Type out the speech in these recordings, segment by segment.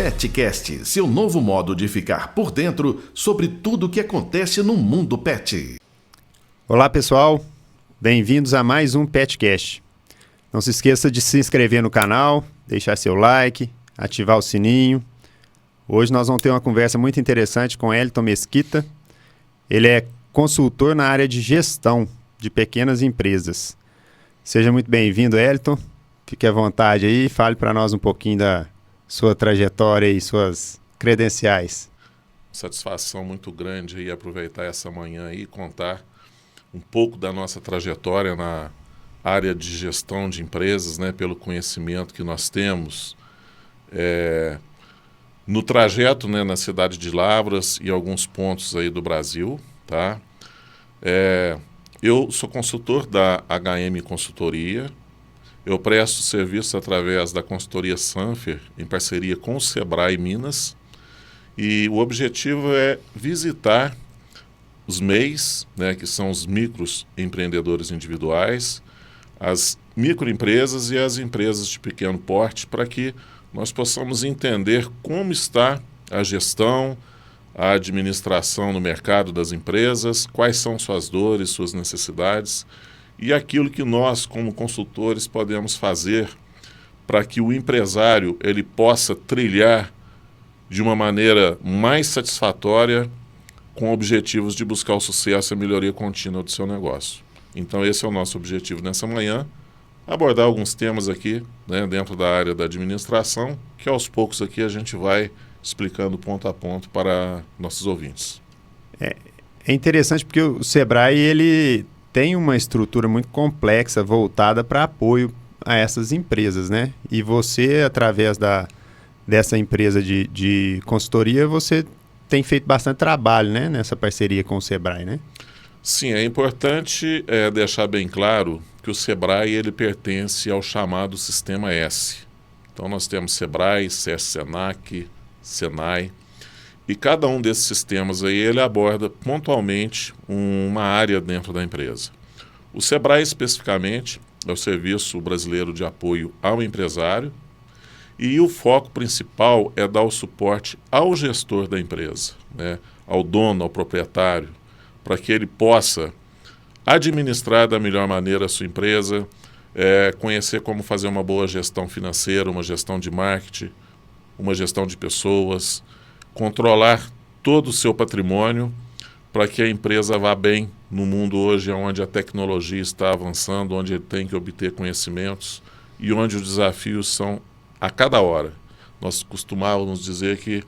Petcast, seu novo modo de ficar por dentro sobre tudo o que acontece no mundo pet. Olá pessoal, bem-vindos a mais um Petcast. Não se esqueça de se inscrever no canal, deixar seu like, ativar o sininho. Hoje nós vamos ter uma conversa muito interessante com Elton Mesquita. Ele é consultor na área de gestão de pequenas empresas. Seja muito bem-vindo, Elton. Fique à vontade aí, fale para nós um pouquinho da sua trajetória e suas credenciais. Satisfação muito grande aí aproveitar essa manhã aí e contar um pouco da nossa trajetória na área de gestão de empresas, né, pelo conhecimento que nós temos no trajeto, né, na cidade de Lavras e alguns pontos aí do Brasil, tá? Eu sou consultor da HM Consultoria. Eu presto serviço através da consultoria Sanfer, em parceria com o Sebrae Minas. E o objetivo é visitar os MEIs, né, que são os microempreendedores individuais, as microempresas e as empresas de pequeno porte, para que nós possamos entender como está a gestão, a administração no mercado das empresas, quais são suas dores, suas necessidades, e aquilo que nós, como consultores, podemos fazer para que o empresário ele possa trilhar de uma maneira mais satisfatória com objetivos de buscar o sucesso e a melhoria contínua do seu negócio. Então esse é o nosso objetivo nessa manhã, abordar alguns temas aqui, né, dentro da área da administração, que aos poucos aqui a gente vai explicando ponto a ponto para nossos ouvintes. É interessante porque o Sebrae ele tem uma estrutura muito complexa voltada para apoio a essas empresas, né? E você, através dessa empresa de consultoria, você tem feito bastante trabalho, né, nessa parceria com o Sebrae, né? Sim, é importante deixar bem claro que o Sebrae ele pertence ao chamado Sistema S. Então nós temos Sebrae, SESC, Senai, e cada um desses sistemas aí ele aborda pontualmente uma área dentro da empresa. O Sebrae especificamente é o Serviço Brasileiro de Apoio ao Empresário e o foco principal é dar o suporte ao gestor da empresa, né, ao dono, ao proprietário, para que ele possa administrar da melhor maneira a sua empresa, conhecer como fazer uma boa gestão financeira, uma gestão de marketing, uma gestão de pessoas, controlar todo o seu patrimônio para que a empresa vá bem no mundo hoje onde a tecnologia está avançando, onde ele tem que obter conhecimentos e onde os desafios são a cada hora. Nós costumávamos dizer que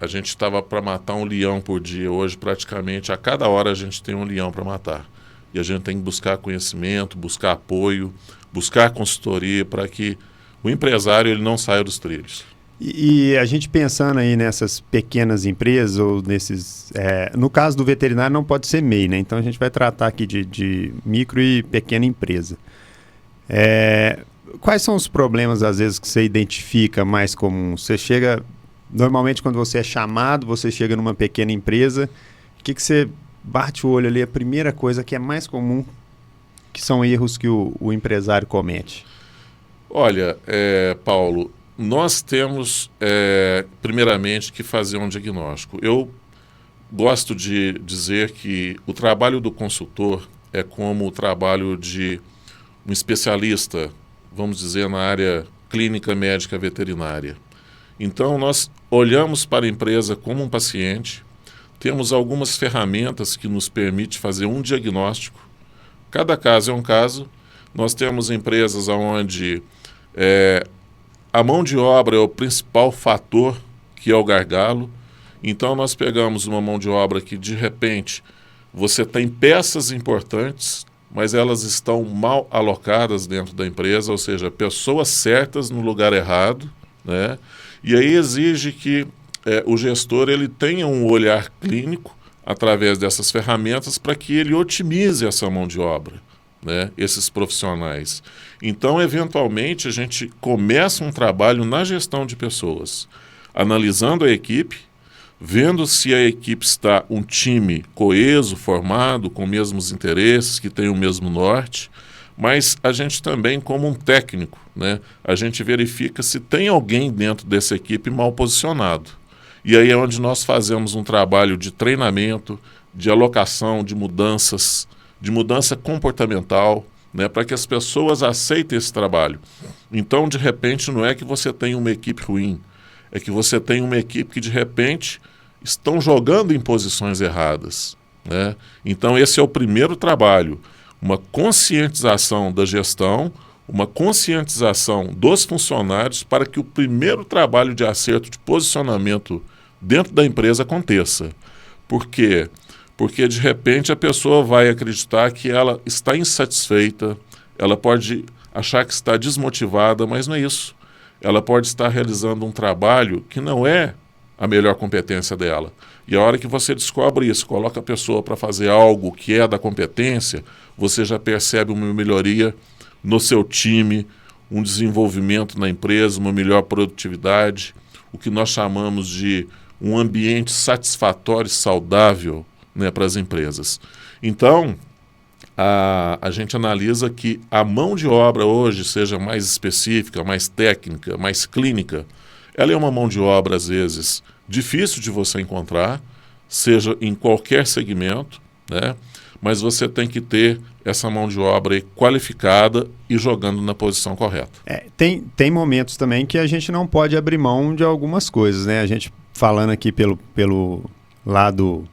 a gente estava para matar um leão por dia. Hoje, praticamente, a cada hora a gente tem um leão para matar. E a gente tem que buscar conhecimento, buscar apoio, buscar consultoria para que o empresário ele não saia dos trilhos. E a gente pensando aí nessas pequenas empresas, ou nesses... no caso do veterinário não pode ser MEI, né? Então a gente vai tratar aqui de micro e pequena empresa. Quais são os problemas, às vezes, que você identifica mais comuns? Você chega... Normalmente, quando você é chamado, você chega numa pequena empresa, o que você bate o olho ali? A primeira coisa que é mais comum, que são erros que o empresário comete. Olha, Paulo, nós temos, primeiramente, que fazer um diagnóstico. Eu gosto de dizer que o trabalho do consultor é como o trabalho de um especialista, vamos dizer, na área clínica médica veterinária. Então, nós olhamos para a empresa como um paciente, temos algumas ferramentas que nos permitem fazer um diagnóstico. Cada caso é um caso. Nós temos empresas onde a mão de obra é o principal fator, que é o gargalo. Então, nós pegamos uma mão de obra que, de repente, você tem peças importantes, mas elas estão mal alocadas dentro da empresa, ou seja, pessoas certas no lugar errado, né? E aí exige que o gestor ele tenha um olhar clínico através dessas ferramentas para que ele otimize essa mão de obra, né, esses profissionais. Então, eventualmente, a gente começa um trabalho na gestão de pessoas, analisando a equipe, vendo se a equipe está um time coeso, formado, com os mesmos interesses, que tem o mesmo norte, mas a gente também, como um técnico, né, a gente verifica se tem alguém dentro dessa equipe mal posicionado. E aí é onde nós fazemos um trabalho de treinamento, de alocação, de mudanças, de mudança comportamental, né, para que as pessoas aceitem esse trabalho. Então, de repente, não é que você tem uma equipe ruim, é que você tem uma equipe que, de repente, estão jogando em posições erradas, né? Então, esse é o primeiro trabalho, uma conscientização da gestão, uma conscientização dos funcionários para que o primeiro trabalho de acerto de posicionamento dentro da empresa aconteça. Por quê? Porque, de repente, a pessoa vai acreditar que ela está insatisfeita, ela pode achar que está desmotivada, mas não é isso. Ela pode estar realizando um trabalho que não é a melhor competência dela. E a hora que você descobre isso, coloca a pessoa para fazer algo que é da competência, você já percebe uma melhoria no seu time, um desenvolvimento na empresa, uma melhor produtividade, o que nós chamamos de um ambiente satisfatório e saudável, né, para as empresas. Então, a gente analisa que a mão de obra hoje seja mais específica, mais técnica, mais clínica. Ela é uma mão de obra, às vezes, difícil de você encontrar, seja em qualquer segmento, né? Mas você tem que ter essa mão de obra aí qualificada e jogando na posição correta. Tem momentos também que a gente não pode abrir mão de algumas coisas, né? A gente falando aqui pelo lado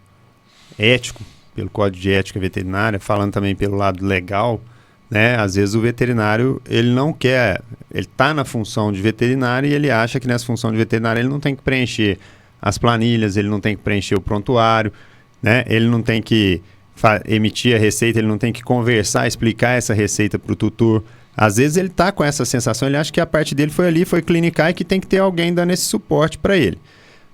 ético, pelo Código de Ética Veterinária, falando também pelo lado legal, né? Às vezes o veterinário, ele não quer, ele está na função de veterinário e ele acha que nessa função de veterinário ele não tem que preencher as planilhas, ele não tem que preencher o prontuário, né? Ele não tem que emitir a receita, ele não tem que conversar, explicar essa receita para o tutor. Às vezes ele está com essa sensação, ele acha que a parte dele foi ali, foi clinicar e que tem que ter alguém dando esse suporte para ele.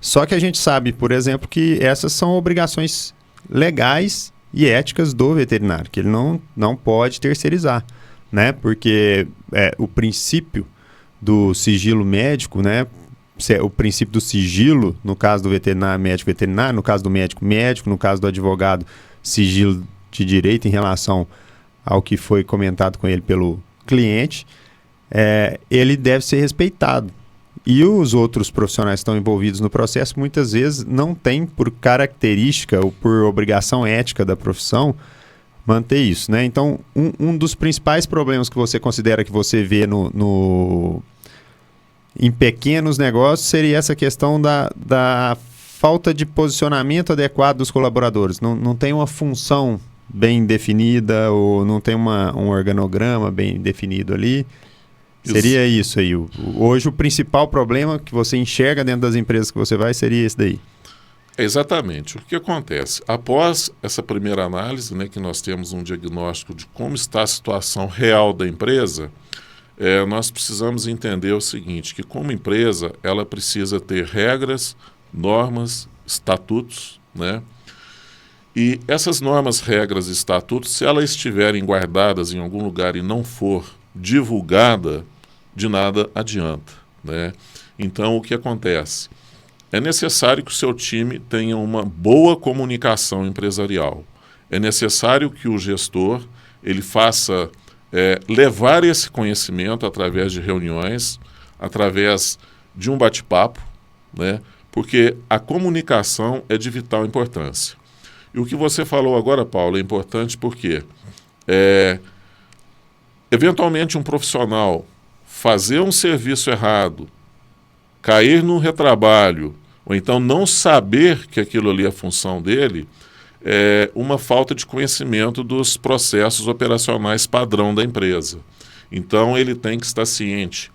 Só que a gente sabe, por exemplo, que essas são obrigações legais e éticas do veterinário, que ele não pode terceirizar, né? Porque o princípio do sigilo médico, né? O princípio do sigilo, no caso do veterinário, médico veterinário, no caso do médico, médico, no caso do advogado, sigilo de direito em relação ao que foi comentado com ele pelo cliente, ele deve ser respeitado. E os outros profissionais que estão envolvidos no processo, muitas vezes, não têm por característica ou por obrigação ética da profissão manter isso, né? Então, um dos principais problemas que você considera que você vê em pequenos negócios seria essa questão da falta de posicionamento adequado dos colaboradores. Não tem uma função bem definida ou não tem um organograma bem definido ali. Seria isso aí. Hoje o principal problema que você enxerga dentro das empresas que você vai seria esse daí. Exatamente. O que acontece? Após essa primeira análise, né, que nós temos um diagnóstico de como está a situação real da empresa, nós precisamos entender o seguinte, que como empresa ela precisa ter regras, normas, estatutos, né? E essas normas, regras e estatutos, se elas estiverem guardadas em algum lugar e não for divulgada, de nada adianta, né? Então, o que acontece? É necessário que o seu time tenha uma boa comunicação empresarial. É necessário que o gestor ele faça levar esse conhecimento através de reuniões, através de um bate-papo, né? Porque a comunicação é de vital importância. E o que você falou agora, Paulo, é importante porque eventualmente um profissional fazer um serviço errado, cair num retrabalho, ou então não saber que aquilo ali é a função dele, é uma falta de conhecimento dos processos operacionais padrão da empresa. Então ele tem que estar ciente.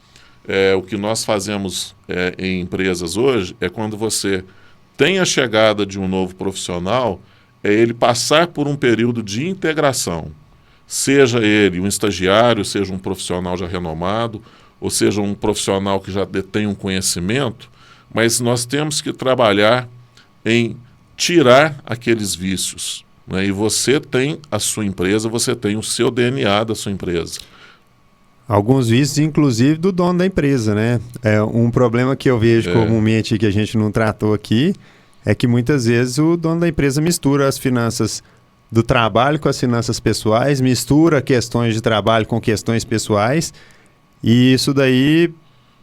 O que nós fazemos em empresas hoje é quando você tem a chegada de um novo profissional, ele passar por um período de integração. Seja ele um estagiário, seja um profissional já renomado, ou seja um profissional que já detém um conhecimento, mas nós temos que trabalhar em tirar aqueles vícios, né? E você tem a sua empresa, você tem o seu DNA da sua empresa. Alguns vícios, inclusive, do dono da empresa, né? Um problema que eu vejo comumente que a gente não tratou aqui é que muitas vezes o dono da empresa mistura as finanças do trabalho com as finanças pessoais, mistura questões de trabalho com questões pessoais, e isso daí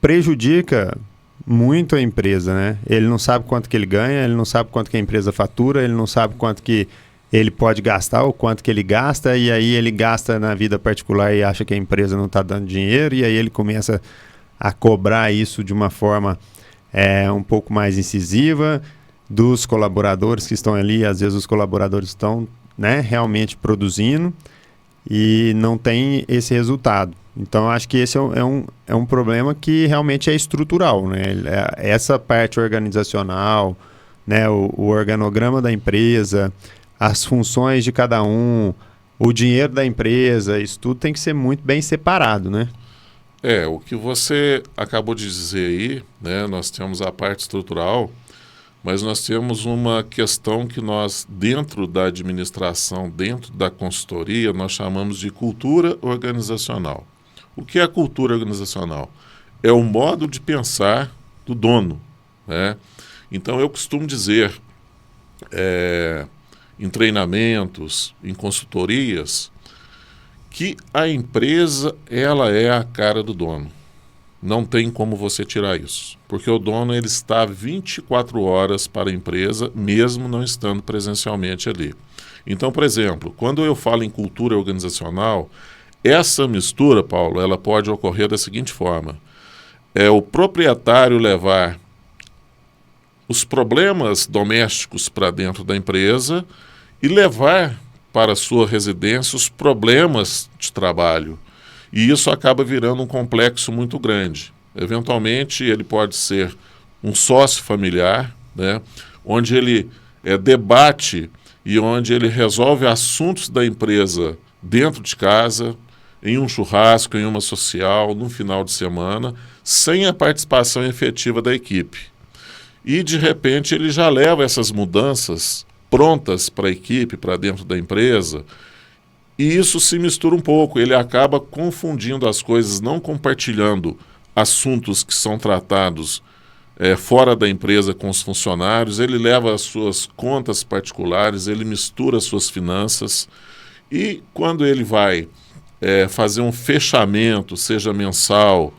prejudica muito a empresa, né? Ele não sabe quanto que ele ganha, ele não sabe quanto que a empresa fatura, ele não sabe quanto que ele pode gastar ou quanto que ele gasta, e aí ele gasta na vida particular e acha que a empresa não está dando dinheiro, e aí ele começa a cobrar isso de uma forma um pouco mais incisiva dos colaboradores que estão ali. Às vezes os colaboradores estão, né, realmente produzindo e não tem esse resultado. Então, acho que esse é um problema que realmente é estrutural, né? Essa parte organizacional, né, o organograma da empresa, as funções de cada um, o dinheiro da empresa, isso tudo tem que ser muito bem separado, né? O que você acabou de dizer aí, né, nós temos a parte estrutural, mas nós temos uma questão que nós, dentro da administração, dentro da consultoria, nós chamamos de cultura organizacional. O que é a cultura organizacional? É o modo de pensar do dono, né? Então, eu costumo dizer, em treinamentos, em consultorias, que a empresa, ela é a cara do dono. Não tem como você tirar isso, porque o dono, ele está 24 horas para a empresa, mesmo não estando presencialmente ali. Então, por exemplo, quando eu falo em cultura organizacional, essa mistura, Paulo, ela pode ocorrer da seguinte forma: é o proprietário levar os problemas domésticos para dentro da empresa e levar para a sua residência os problemas de trabalho. E isso acaba virando um complexo muito grande. Eventualmente, ele pode ser um sócio familiar, né, onde ele debate e onde ele resolve assuntos da empresa dentro de casa, em um churrasco, em uma social, num final de semana, sem a participação efetiva da equipe. E, de repente, ele já leva essas mudanças prontas para a equipe, para dentro da empresa, e isso se mistura um pouco. Ele acaba confundindo as coisas, não compartilhando assuntos que são tratados fora da empresa com os funcionários. Ele leva as suas contas particulares, ele mistura as suas finanças, e quando ele vai fazer um fechamento, seja mensal,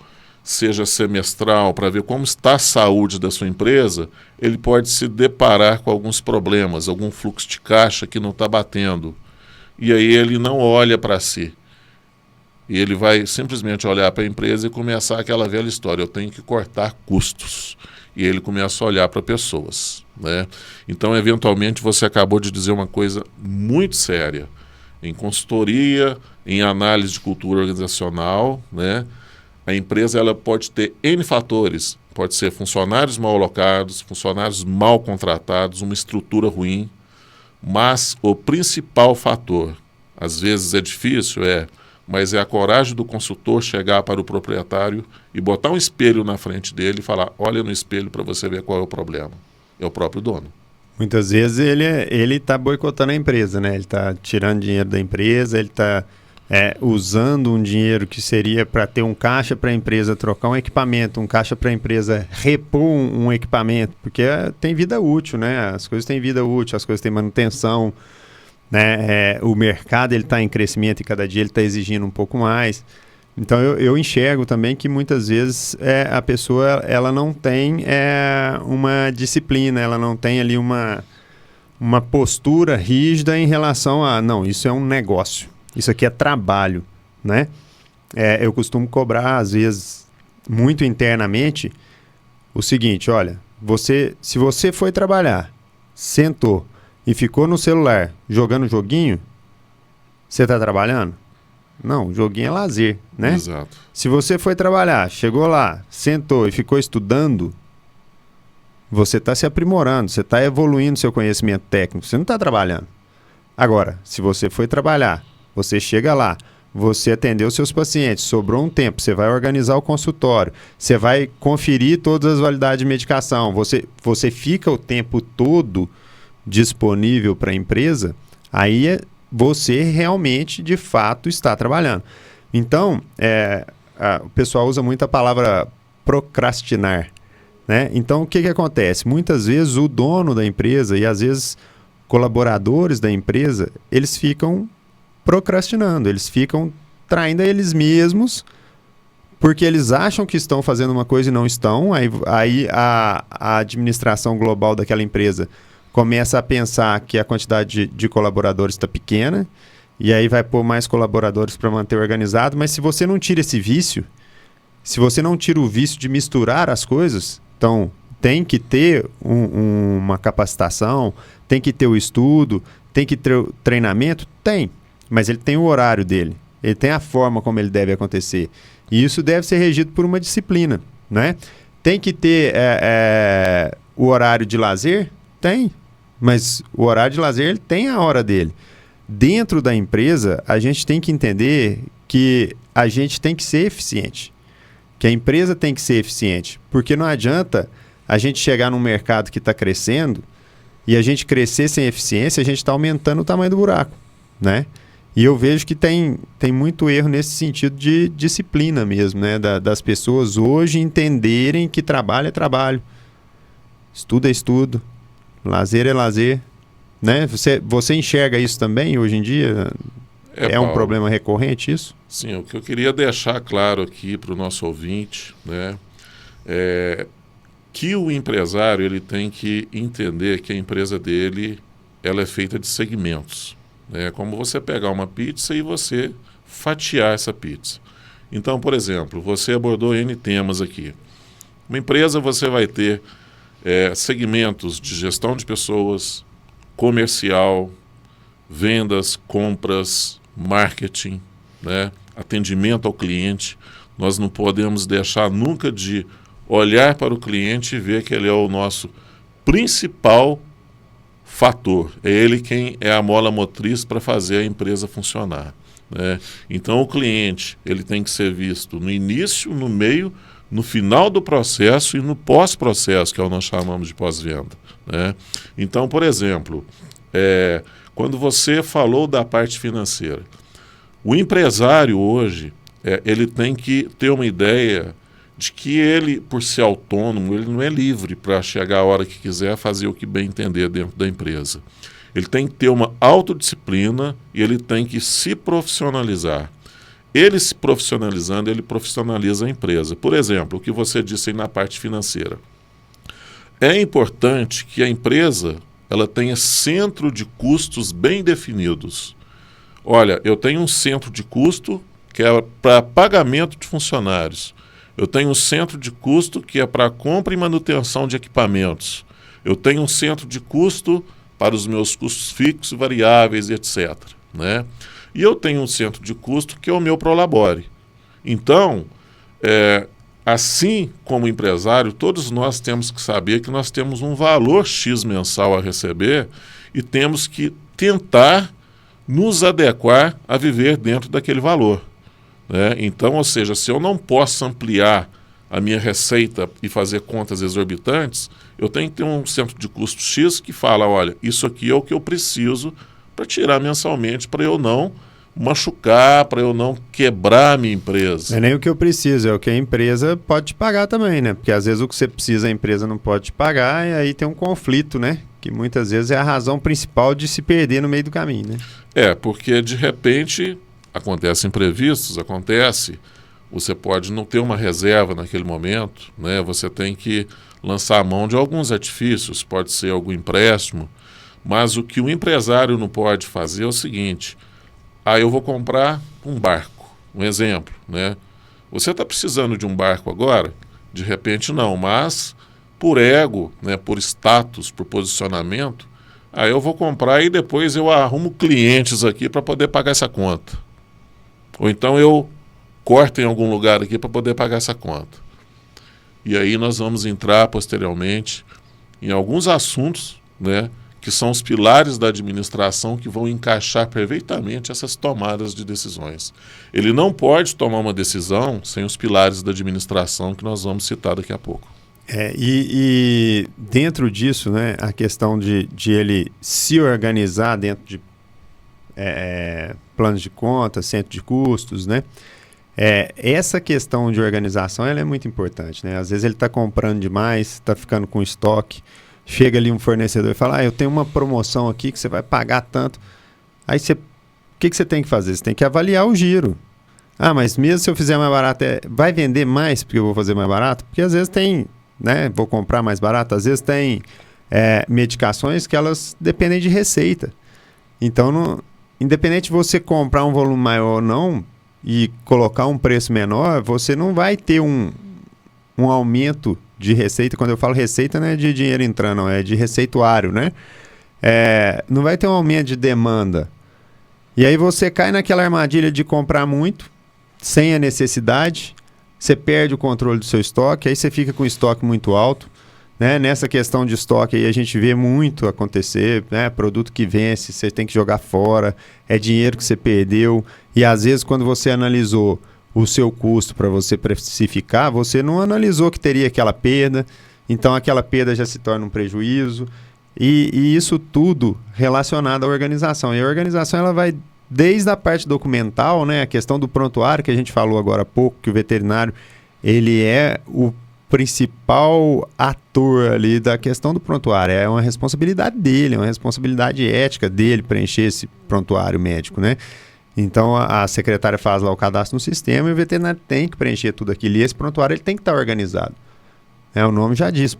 seja semestral, para ver como está a saúde da sua empresa, ele pode se deparar com alguns problemas, algum fluxo de caixa que não está batendo. E aí ele não olha para si. E ele vai simplesmente olhar para a empresa e começar aquela velha história: eu tenho que cortar custos. E ele começa a olhar para pessoas, né? Então, eventualmente, você acabou de dizer uma coisa muito séria. Em consultoria, em análise de cultura organizacional, né, a empresa, ela pode ter N fatores. Pode ser funcionários mal alocados, funcionários mal contratados, uma estrutura ruim. Mas o principal fator, às vezes é difícil, mas é a coragem do consultor chegar para o proprietário e botar um espelho na frente dele e falar: olha no espelho para você ver qual é o problema. É o próprio dono. Muitas vezes ele está boicotando a empresa, né? Ele está tirando dinheiro da empresa, ele está usando um dinheiro que seria para ter um caixa para a empresa trocar um equipamento, um caixa para a empresa repor um equipamento, porque tem vida útil, né? As coisas têm vida útil, as coisas têm manutenção, né? O mercado está em crescimento e cada dia ele está exigindo um pouco mais. Então eu enxergo também que muitas vezes a pessoa ela não tem uma disciplina, ela não tem ali uma postura rígida em relação a, não, isso é um negócio, isso aqui é trabalho, né? Eu costumo cobrar, às vezes, muito internamente, o seguinte: olha, se você foi trabalhar, sentou e ficou no celular jogando joguinho, você está trabalhando? Não, o joguinho é lazer, né? Exato. Se você foi trabalhar, chegou lá, sentou e ficou estudando, você está se aprimorando, você está evoluindo seu conhecimento técnico, você não está trabalhando. Agora, se você foi trabalhar, você chega lá, você atendeu seus pacientes, sobrou um tempo, você vai organizar o consultório, você vai conferir todas as validades de medicação, você fica o tempo todo disponível para a empresa, aí você realmente, de fato, está trabalhando. Então, o pessoal usa muito a palavra procrastinar, né? Então, o que acontece? Muitas vezes o dono da empresa, e às vezes colaboradores da empresa, eles ficam procrastinando, eles ficam traindo a eles mesmos, porque eles acham que estão fazendo uma coisa e não estão. Aí a administração global daquela empresa começa a pensar que a quantidade de colaboradores está pequena, e aí vai pôr mais colaboradores para manter organizado. Mas se você não tira esse vício, se você não tira o vício de misturar as coisas, então tem que ter uma capacitação, tem que ter o estudo, tem que ter o treinamento, tem, mas ele tem o horário dele, ele tem a forma como ele deve acontecer. E isso deve ser regido por uma disciplina, né? Tem que ter o horário de lazer? Tem, mas o horário de lazer ele tem a hora dele. Dentro da empresa, a gente tem que entender que a gente tem que ser eficiente, que a empresa tem que ser eficiente, porque não adianta a gente chegar num mercado que está crescendo e a gente crescer sem eficiência, a gente está aumentando o tamanho do buraco, né? E eu vejo que tem muito erro nesse sentido de disciplina mesmo, né? Das pessoas hoje entenderem que trabalho é trabalho, estudo é estudo, lazer é lazer, né? Você enxerga isso também hoje em dia? É um problema recorrente isso? Sim, o que eu queria deixar claro aqui para o nosso ouvinte, né, é que o empresário ele tem que entender que a empresa dele ela é feita de segmentos. É como você pegar uma pizza e você fatiar essa pizza. Então, por exemplo, você abordou N temas aqui. Uma empresa você vai ter segmentos de gestão de pessoas, comercial, vendas, compras, marketing, né? Atendimento ao cliente. Nós não podemos deixar nunca de olhar para o cliente e ver que ele é o nosso principal fator. É ele quem é a mola motriz para fazer a empresa funcionar, né? Então o cliente ele tem que ser visto no início, no meio, no final do processo e no pós-processo, que é o que nós chamamos de pós-venda, né? Então, por exemplo, quando você falou da parte financeira, o empresário hoje ele tem que ter uma ideia de que ele, por ser autônomo, ele não é livre para chegar a hora que quiser fazer o que bem entender dentro da empresa. Ele tem que ter uma autodisciplina e ele tem que se profissionalizar. Ele se profissionalizando, ele profissionaliza a empresa. Por exemplo, o que você disse aí na parte financeira. É importante que a empresa ela tenha centro de custos bem definidos. Olha, eu tenho um centro de custo que é para pagamento de funcionários. Eu tenho um centro de custo que é para compra e manutenção de equipamentos. Eu tenho um centro de custo para os meus custos fixos, variáveis, etc., né? E eu tenho um centro de custo que é o meu Prolabore. Então, assim como empresário, todos nós temos que saber que nós temos um valor X mensal a receber e temos que tentar nos adequar a viver dentro daquele valor, né? Então, ou seja, se eu não posso ampliar a minha receita e fazer contas exorbitantes, eu tenho que ter um centro de custo X que fala, olha, isso aqui é o que eu preciso para tirar mensalmente, para eu não machucar, para eu não quebrar a minha empresa. Não é nem o que eu preciso, é o que a empresa pode te pagar também, né? Porque às vezes o que você precisa a empresa não pode te pagar e aí tem um conflito, né? Que muitas vezes é a razão principal de se perder no meio do caminho, né? Porque de repente acontecem imprevistos, você pode não ter uma reserva naquele momento, né? Você tem que lançar a mão de alguns artifícios, pode ser algum empréstimo, mas o que o empresário não pode fazer é o seguinte: eu vou comprar um barco, um exemplo, né? Você está precisando de um barco agora? De repente não, mas por ego, né, por status, por posicionamento, eu vou comprar e depois eu arrumo clientes aqui para poder pagar essa conta. Ou então eu corto em algum lugar aqui para poder pagar essa conta. E aí nós vamos entrar posteriormente em alguns assuntos, né, que são os pilares da administração que vão encaixar perfeitamente essas tomadas de decisões. Ele não pode tomar uma decisão sem os pilares da administração que nós vamos citar daqui a pouco. E dentro disso, né, a questão de ele se organizar dentro de planos de conta, centro de custos, né? Essa questão de organização ela é muito importante, né? Às vezes ele está comprando demais, está ficando com estoque, chega ali um fornecedor e fala, eu tenho uma promoção aqui que você vai pagar tanto. Aí o que você tem que fazer? Você tem que avaliar o giro. Mas mesmo se eu fizer mais barato, vai vender mais porque eu vou fazer mais barato? Porque às vezes tem, né, vou comprar mais barato, às vezes tem medicações que elas dependem de receita. Então, independente de você comprar um volume maior ou não e colocar um preço menor, você não vai ter um aumento de receita. Quando eu falo receita, não é de dinheiro entrando, não, é de receituário, né? Não vai ter um aumento de demanda. E aí você cai naquela armadilha de comprar muito, sem a necessidade, você perde o controle do seu estoque, aí você fica com o estoque muito alto. Né? Nessa questão de estoque aí a gente vê muito acontecer, né? Produto que vence, você tem que jogar fora, é dinheiro que você perdeu, e às vezes quando você analisou o seu custo para você precificar, você não analisou que teria aquela perda, então aquela perda já se torna um prejuízo, e isso tudo relacionado à organização. E a organização ela vai desde a parte documental, né? A questão do prontuário que a gente falou agora há pouco, que o veterinário ele é o principal ator ali da questão do prontuário. É uma responsabilidade dele, é uma responsabilidade ética dele preencher esse prontuário médico, né? Então a secretária faz lá o cadastro no sistema e o veterinário tem que preencher tudo aquilo. E esse prontuário ele tem que estar organizado. O nome já diz,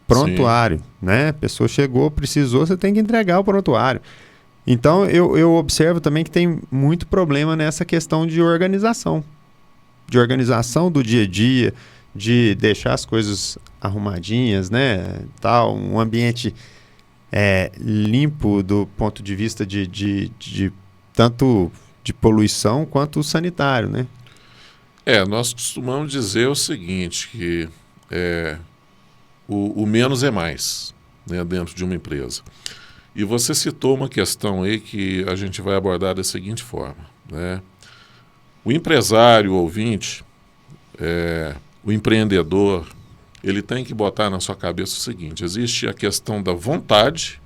prontuário, né? A pessoa chegou, precisou, você tem que entregar o prontuário. Então eu observo também que tem muito problema nessa questão de organização do dia a dia, de deixar as coisas arrumadinhas, né? Tal, um ambiente limpo do ponto de vista de tanto de poluição quanto sanitário, né? Nós costumamos dizer o seguinte, que o menos é mais, né, dentro de uma empresa. E você citou uma questão aí que a gente vai abordar da seguinte forma, né? O empresário, o ouvinte, o empreendedor, ele tem que botar na sua cabeça o seguinte: existe a questão da vontade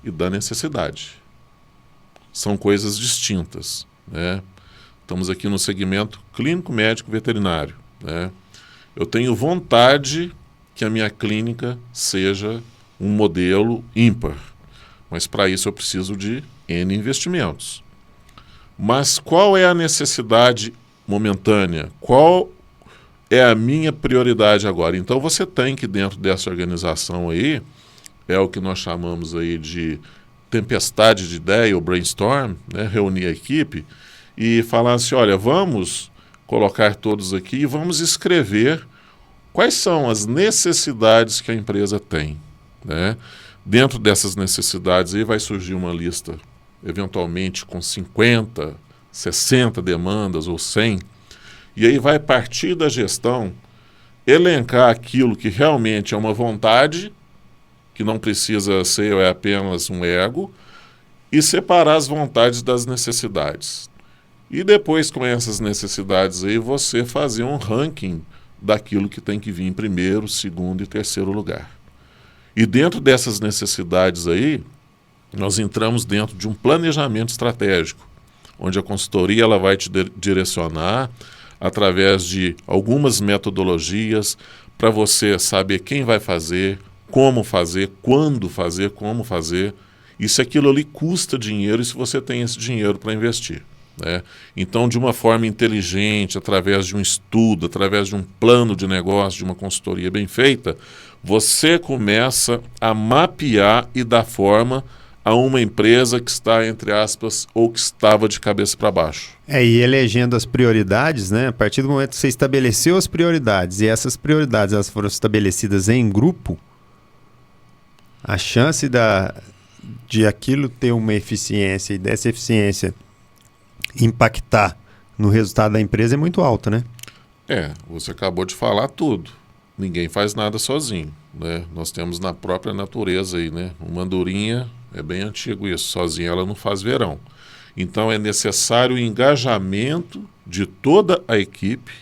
e da necessidade. São coisas distintas, né? Estamos aqui no segmento clínico, médico, veterinário, né? Eu tenho vontade que a minha clínica seja um modelo ímpar, mas para isso eu preciso de N investimentos. Mas qual é a necessidade momentânea? Qual é a minha prioridade agora? Então você tem que, dentro dessa organização aí, é o que nós chamamos aí de tempestade de ideia, ou brainstorm, né? Reunir a equipe e falar assim, olha, vamos colocar todos aqui e vamos escrever quais são as necessidades que a empresa tem, né? Dentro dessas necessidades aí vai surgir uma lista, eventualmente com 50, 60 demandas ou 100, e aí vai partir da gestão elencar aquilo que realmente é uma vontade, que não precisa ser apenas um ego, e separar as vontades das necessidades. E depois, com essas necessidades aí, você fazer um ranking daquilo que tem que vir em primeiro, segundo e terceiro lugar. E dentro dessas necessidades aí, nós entramos dentro de um planejamento estratégico, onde a consultoria ela vai te direcionar através de algumas metodologias para você saber quem vai fazer, como fazer, quando fazer, como fazer, e se aquilo ali custa dinheiro e se você tem esse dinheiro para investir, né? Então, de uma forma inteligente, através de um estudo, através de um plano de negócio, de uma consultoria bem feita, você começa a mapear e dar forma a uma empresa que está, entre aspas, ou que estava de cabeça para baixo. E elegendo as prioridades, né? A partir do momento que você estabeleceu as prioridades e essas prioridades elas foram estabelecidas em grupo, a chance de aquilo ter uma eficiência e dessa eficiência impactar no resultado da empresa é muito alta, né? Você acabou de falar tudo. Ninguém faz nada sozinho, né? Nós temos na própria natureza aí, né? Uma andorinha, é bem antigo isso, sozinha ela não faz verão. Então é necessário o engajamento de toda a equipe,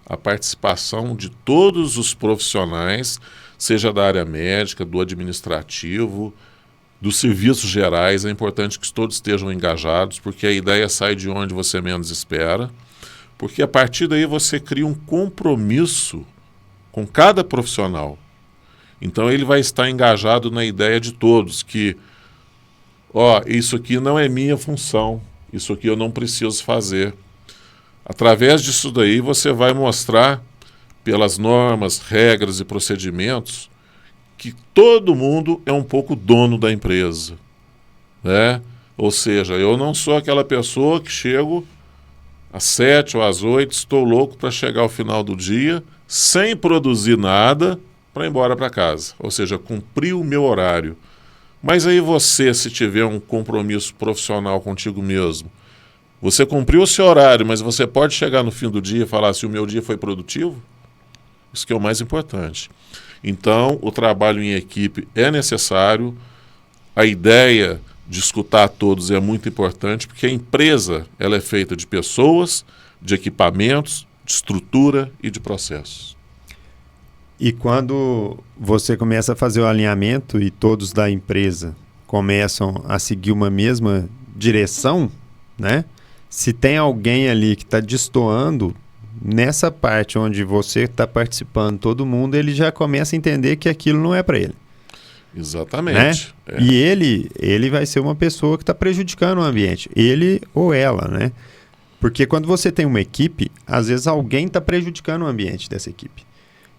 a participação de todos os profissionais, seja da área médica, do administrativo, dos serviços gerais. É importante que todos estejam engajados, porque a ideia sai de onde você menos espera, porque a partir daí você cria um compromisso com cada profissional. Então ele vai estar engajado na ideia de todos, que isso aqui não é minha função, isso aqui eu não preciso fazer. Através disso daí você vai mostrar, pelas normas, regras e procedimentos, que todo mundo é um pouco dono da empresa, né? Ou seja, eu não sou aquela pessoa que chego às 7 ou às 8, estou louco para chegar ao final do dia, sem produzir nada, para ir embora para casa. Ou seja, cumprir o meu horário. Mas aí você, se tiver um compromisso profissional contigo mesmo, você cumpriu o seu horário, mas você pode chegar no fim do dia e falar se o meu dia foi produtivo? Isso que é o mais importante. Então, o trabalho em equipe é necessário, a ideia de escutar a todos é muito importante, porque a empresa ela é feita de pessoas, de equipamentos, de estrutura e de processos. E quando você começa a fazer o alinhamento e todos da empresa começam a seguir uma mesma direção, né? Se tem alguém ali que está destoando, nessa parte onde você está participando, todo mundo, ele já começa a entender que aquilo não é para ele. Exatamente. Né? E ele vai ser uma pessoa que está prejudicando o ambiente. Ele ou ela, né? Porque quando você tem uma equipe, às vezes alguém está prejudicando o ambiente dessa equipe.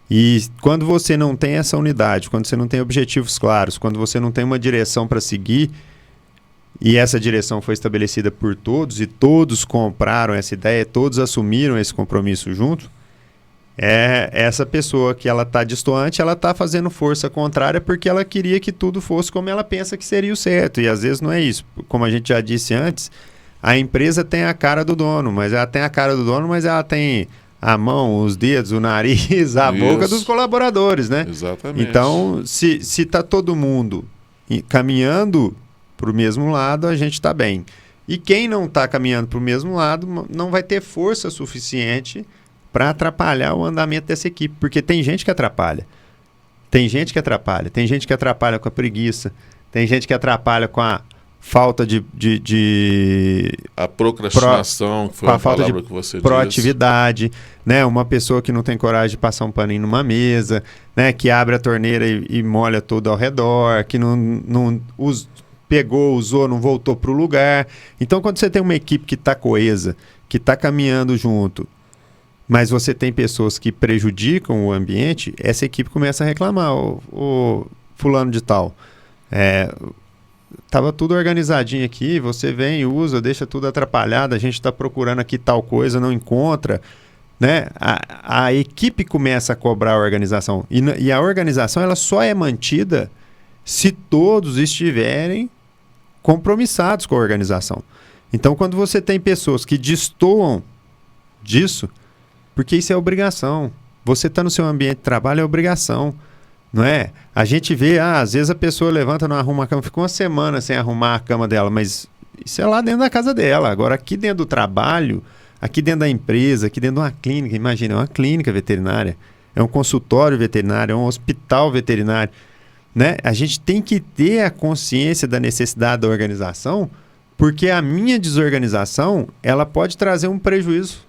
E quando você não tem essa unidade, quando você não tem objetivos claros, quando você não tem uma direção para seguir, e essa direção foi estabelecida por todos, e todos compraram essa ideia, todos assumiram esse compromisso junto, essa pessoa que ela está destoante, ela está fazendo força contrária porque ela queria que tudo fosse como ela pensa que seria o certo, e às vezes não é isso. Como a gente já disse antes, a empresa tem a cara do dono, mas ela tem a mão, os dedos, o nariz, a boca dos colaboradores, né? Exatamente. Então, se está todo mundo caminhando para o mesmo lado, a gente está bem. E quem não está caminhando para o mesmo lado não vai ter força suficiente para atrapalhar o andamento dessa equipe, porque tem gente que atrapalha. Tem gente que atrapalha com a preguiça, tem gente que atrapalha com a falta a procrastinação, que foi a palavra que você disse. Proatividade, né? Uma pessoa que não tem coragem de passar um paninho numa mesa, né? Que abre a torneira e molha tudo ao redor, que não pegou, usou, não voltou para o lugar. Então, quando você tem uma equipe que está coesa, que está caminhando junto, mas você tem pessoas que prejudicam o ambiente, essa equipe começa a reclamar. O fulano de tal, estava tudo organizadinho aqui, você vem, usa, deixa tudo atrapalhado, a gente está procurando aqui tal coisa, não encontra, né? A equipe começa a cobrar a organização. E a organização ela só é mantida se todos estiverem compromissados com a organização. Então, quando você tem pessoas que destoam disso, porque isso é obrigação. Você está no seu ambiente de trabalho, é obrigação. Não é? A gente vê, às vezes a pessoa levanta, não arruma a cama, fica uma semana sem arrumar a cama dela, mas isso é lá dentro da casa dela. Agora, aqui dentro do trabalho, aqui dentro da empresa, aqui dentro de uma clínica, imagina, é uma clínica veterinária, é um consultório veterinário, é um hospital veterinário, né? A gente tem que ter a consciência da necessidade da organização, porque a minha desorganização, ela pode trazer um prejuízo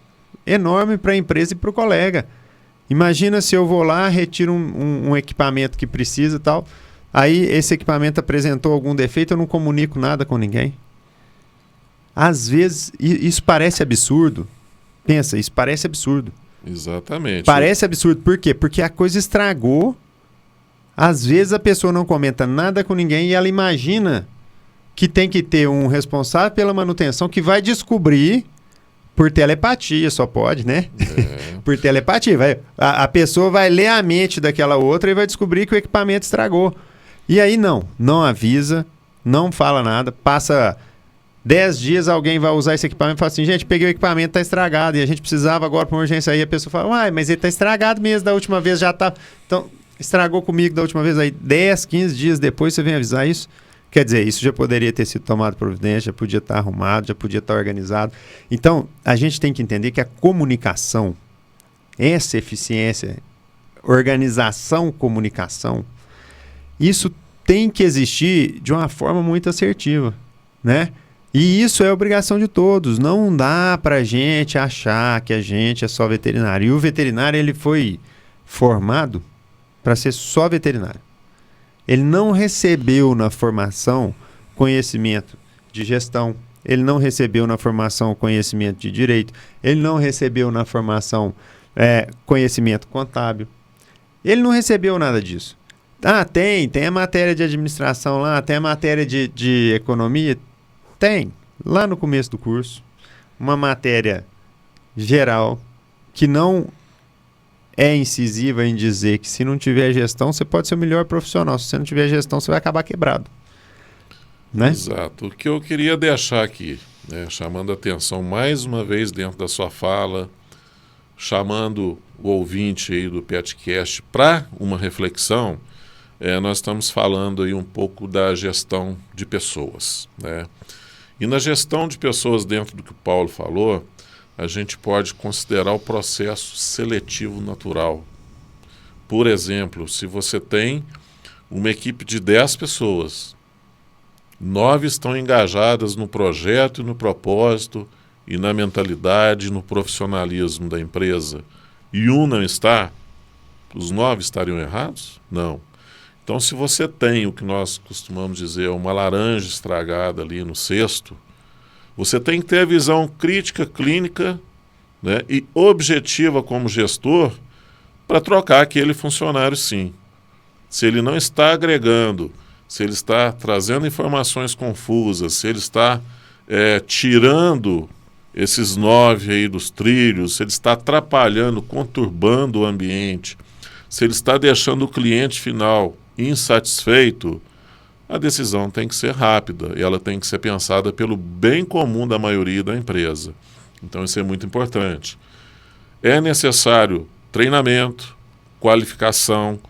enorme para a empresa e para o colega. Imagina se eu vou lá, retiro um equipamento que precisa e tal, aí esse equipamento apresentou algum defeito, eu não comunico nada com ninguém. Às vezes, isso parece absurdo. Pensa, isso parece absurdo. Exatamente. Parece absurdo. Por quê? Porque a coisa estragou. Às vezes a pessoa não comenta nada com ninguém e ela imagina que tem que ter um responsável pela manutenção que vai descobrir por telepatia, só pode, né? Por telepatia. A pessoa vai ler a mente daquela outra e vai descobrir que o equipamento estragou. E aí não avisa, não fala nada, passa 10 dias, alguém vai usar esse equipamento e fala assim, gente, peguei o equipamento, tá estragado, e a gente precisava agora para uma urgência. Aí a pessoa fala, uai, mas ele tá estragado mesmo, da última vez já tá... Então, estragou comigo da última vez, aí 10, 15 dias depois você vem avisar isso. Quer dizer, isso já poderia ter sido tomado providência, já podia estar arrumado, já podia estar organizado. Então, a gente tem que entender que a comunicação, essa eficiência, organização, comunicação, isso tem que existir de uma forma muito assertiva, né? E isso é obrigação de todos. Não dá para a gente achar que a gente é só veterinário. E o veterinário, ele foi formado para ser só veterinário. Ele não recebeu na formação conhecimento de gestão, ele não recebeu na formação conhecimento de direito, ele não recebeu na formação conhecimento contábil. Ele não recebeu nada disso. Tem a matéria de administração lá, tem a matéria de economia. Tem, lá no começo do curso, uma matéria geral que não é incisiva em dizer que se não tiver gestão, você pode ser o melhor profissional. Se você não tiver gestão, você vai acabar quebrado. Né? Exato. O que eu queria deixar aqui, chamando a atenção mais uma vez dentro da sua fala, chamando o ouvinte aí do PetCast para uma reflexão, nós estamos falando aí um pouco da gestão de pessoas, né? E na gestão de pessoas, dentro do que o Paulo falou, a gente pode considerar o processo seletivo natural. Por exemplo, se você tem uma equipe de 10 pessoas, 9 estão engajadas no projeto e no propósito e na mentalidade e no profissionalismo da empresa, e um não está, os 9 estariam errados? Não. Então, se você tem o que nós costumamos dizer, uma laranja estragada ali no cesto, você tem que ter a visão crítica, clínica, né, e objetiva como gestor para trocar aquele funcionário, sim. Se ele não está agregando, se ele está trazendo informações confusas, se ele está tirando esses 9 aí dos trilhos, se ele está atrapalhando, conturbando o ambiente, se ele está deixando o cliente final insatisfeito, a decisão tem que ser rápida e ela tem que ser pensada pelo bem comum da maioria da empresa. Então isso é muito importante. É necessário treinamento, qualificação,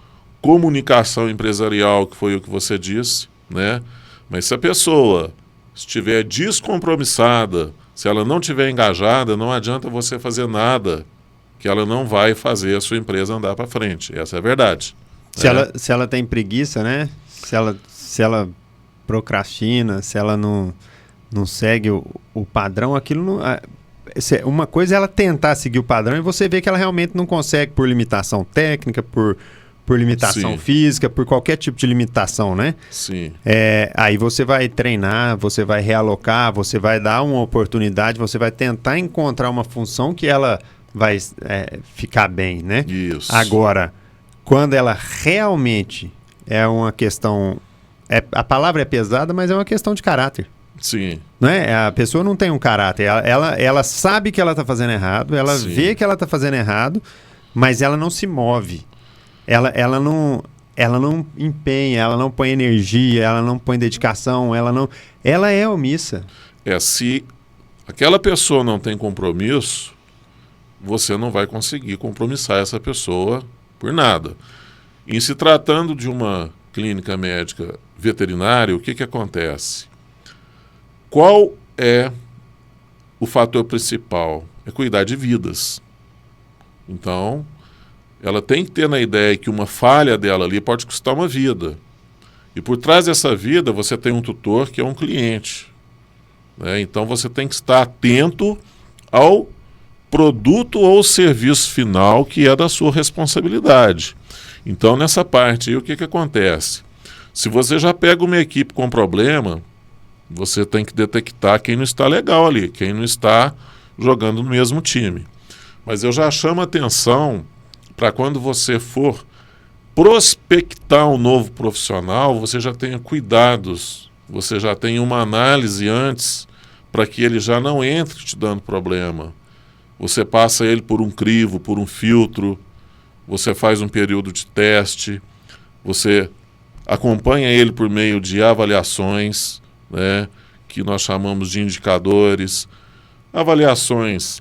comunicação empresarial, que foi o que você disse, né? Mas se a pessoa estiver descompromissada, se ela não estiver engajada, não adianta você fazer nada, que ela não vai fazer a sua empresa andar para frente. Essa é a verdade. Se ela tem preguiça, né? Se ela procrastina, se ela não segue o padrão, aquilo não... Uma coisa é ela tentar seguir o padrão e você vê que ela realmente não consegue por limitação técnica, por limitação Sim. física, por qualquer tipo de limitação, né? Sim. Aí você vai treinar, você vai realocar, você vai dar uma oportunidade, você vai tentar encontrar uma função que ela vai ficar bem, né? Isso. Agora, quando ela realmente é uma questão... a palavra é pesada, mas é uma questão de caráter. Sim. Né? A pessoa não tem um caráter. Ela sabe que ela está fazendo errado, ela Sim. vê que ela está fazendo errado, mas ela não se move. Ela não empenha, ela não põe energia, ela não põe dedicação, ela é omissa. Se aquela pessoa não tem compromisso, você não vai conseguir compromissar essa pessoa por nada. Em se tratando de uma clínica médica veterinária, o que acontece? Qual é o fator principal? É cuidar de vidas. Então, ela tem que ter na ideia que uma falha dela ali pode custar uma vida. E por trás dessa vida, você tem um tutor que é um cliente, né? Então, você tem que estar atento ao produto ou serviço final que é da sua responsabilidade. Então, nessa parte aí, o que acontece? Se você já pega uma equipe com problema, você tem que detectar quem não está legal ali, quem não está jogando no mesmo time. Mas eu já chamo a atenção para quando você for prospectar um novo profissional, você já tenha cuidados, você já tenha uma análise antes para que ele já não entre te dando problema. Você passa ele por um crivo, por um filtro, você faz um período de teste, você acompanha ele por meio de avaliações, né, que nós chamamos de indicadores, avaliações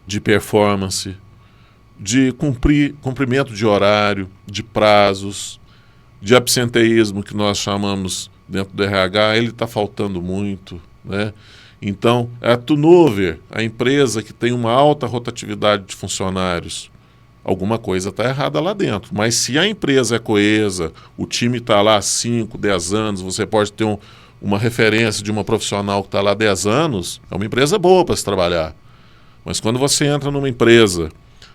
de performance, de cumprimento de horário, de prazos, de absenteísmo, que nós chamamos dentro do RH, ele está faltando muito, né? Então, a turnover, a empresa que tem uma alta rotatividade de funcionários, alguma coisa está errada lá dentro. Mas se a empresa é coesa, o time está lá há 5, 10 anos, você pode ter uma referência de uma profissional que está lá há 10 anos, é uma empresa boa para se trabalhar. Mas quando você entra numa empresa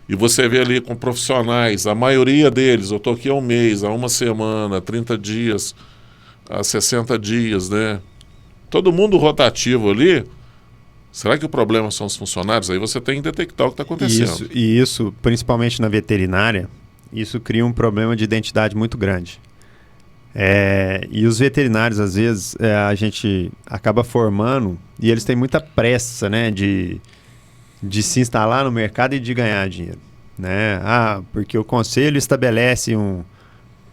E você vê ali com profissionais, a maioria deles, eu estou aqui há um mês, há uma semana, 30 dias, há 60 dias, né? Todo mundo rotativo ali. Será que o problema são os funcionários? Aí você tem que detectar o que está acontecendo. Isso, principalmente na veterinária, isso cria um problema de identidade muito grande. E os veterinários, às vezes, a gente acaba formando e eles têm muita pressa, né, de se instalar no mercado e de ganhar dinheiro, né? Porque o conselho estabelece um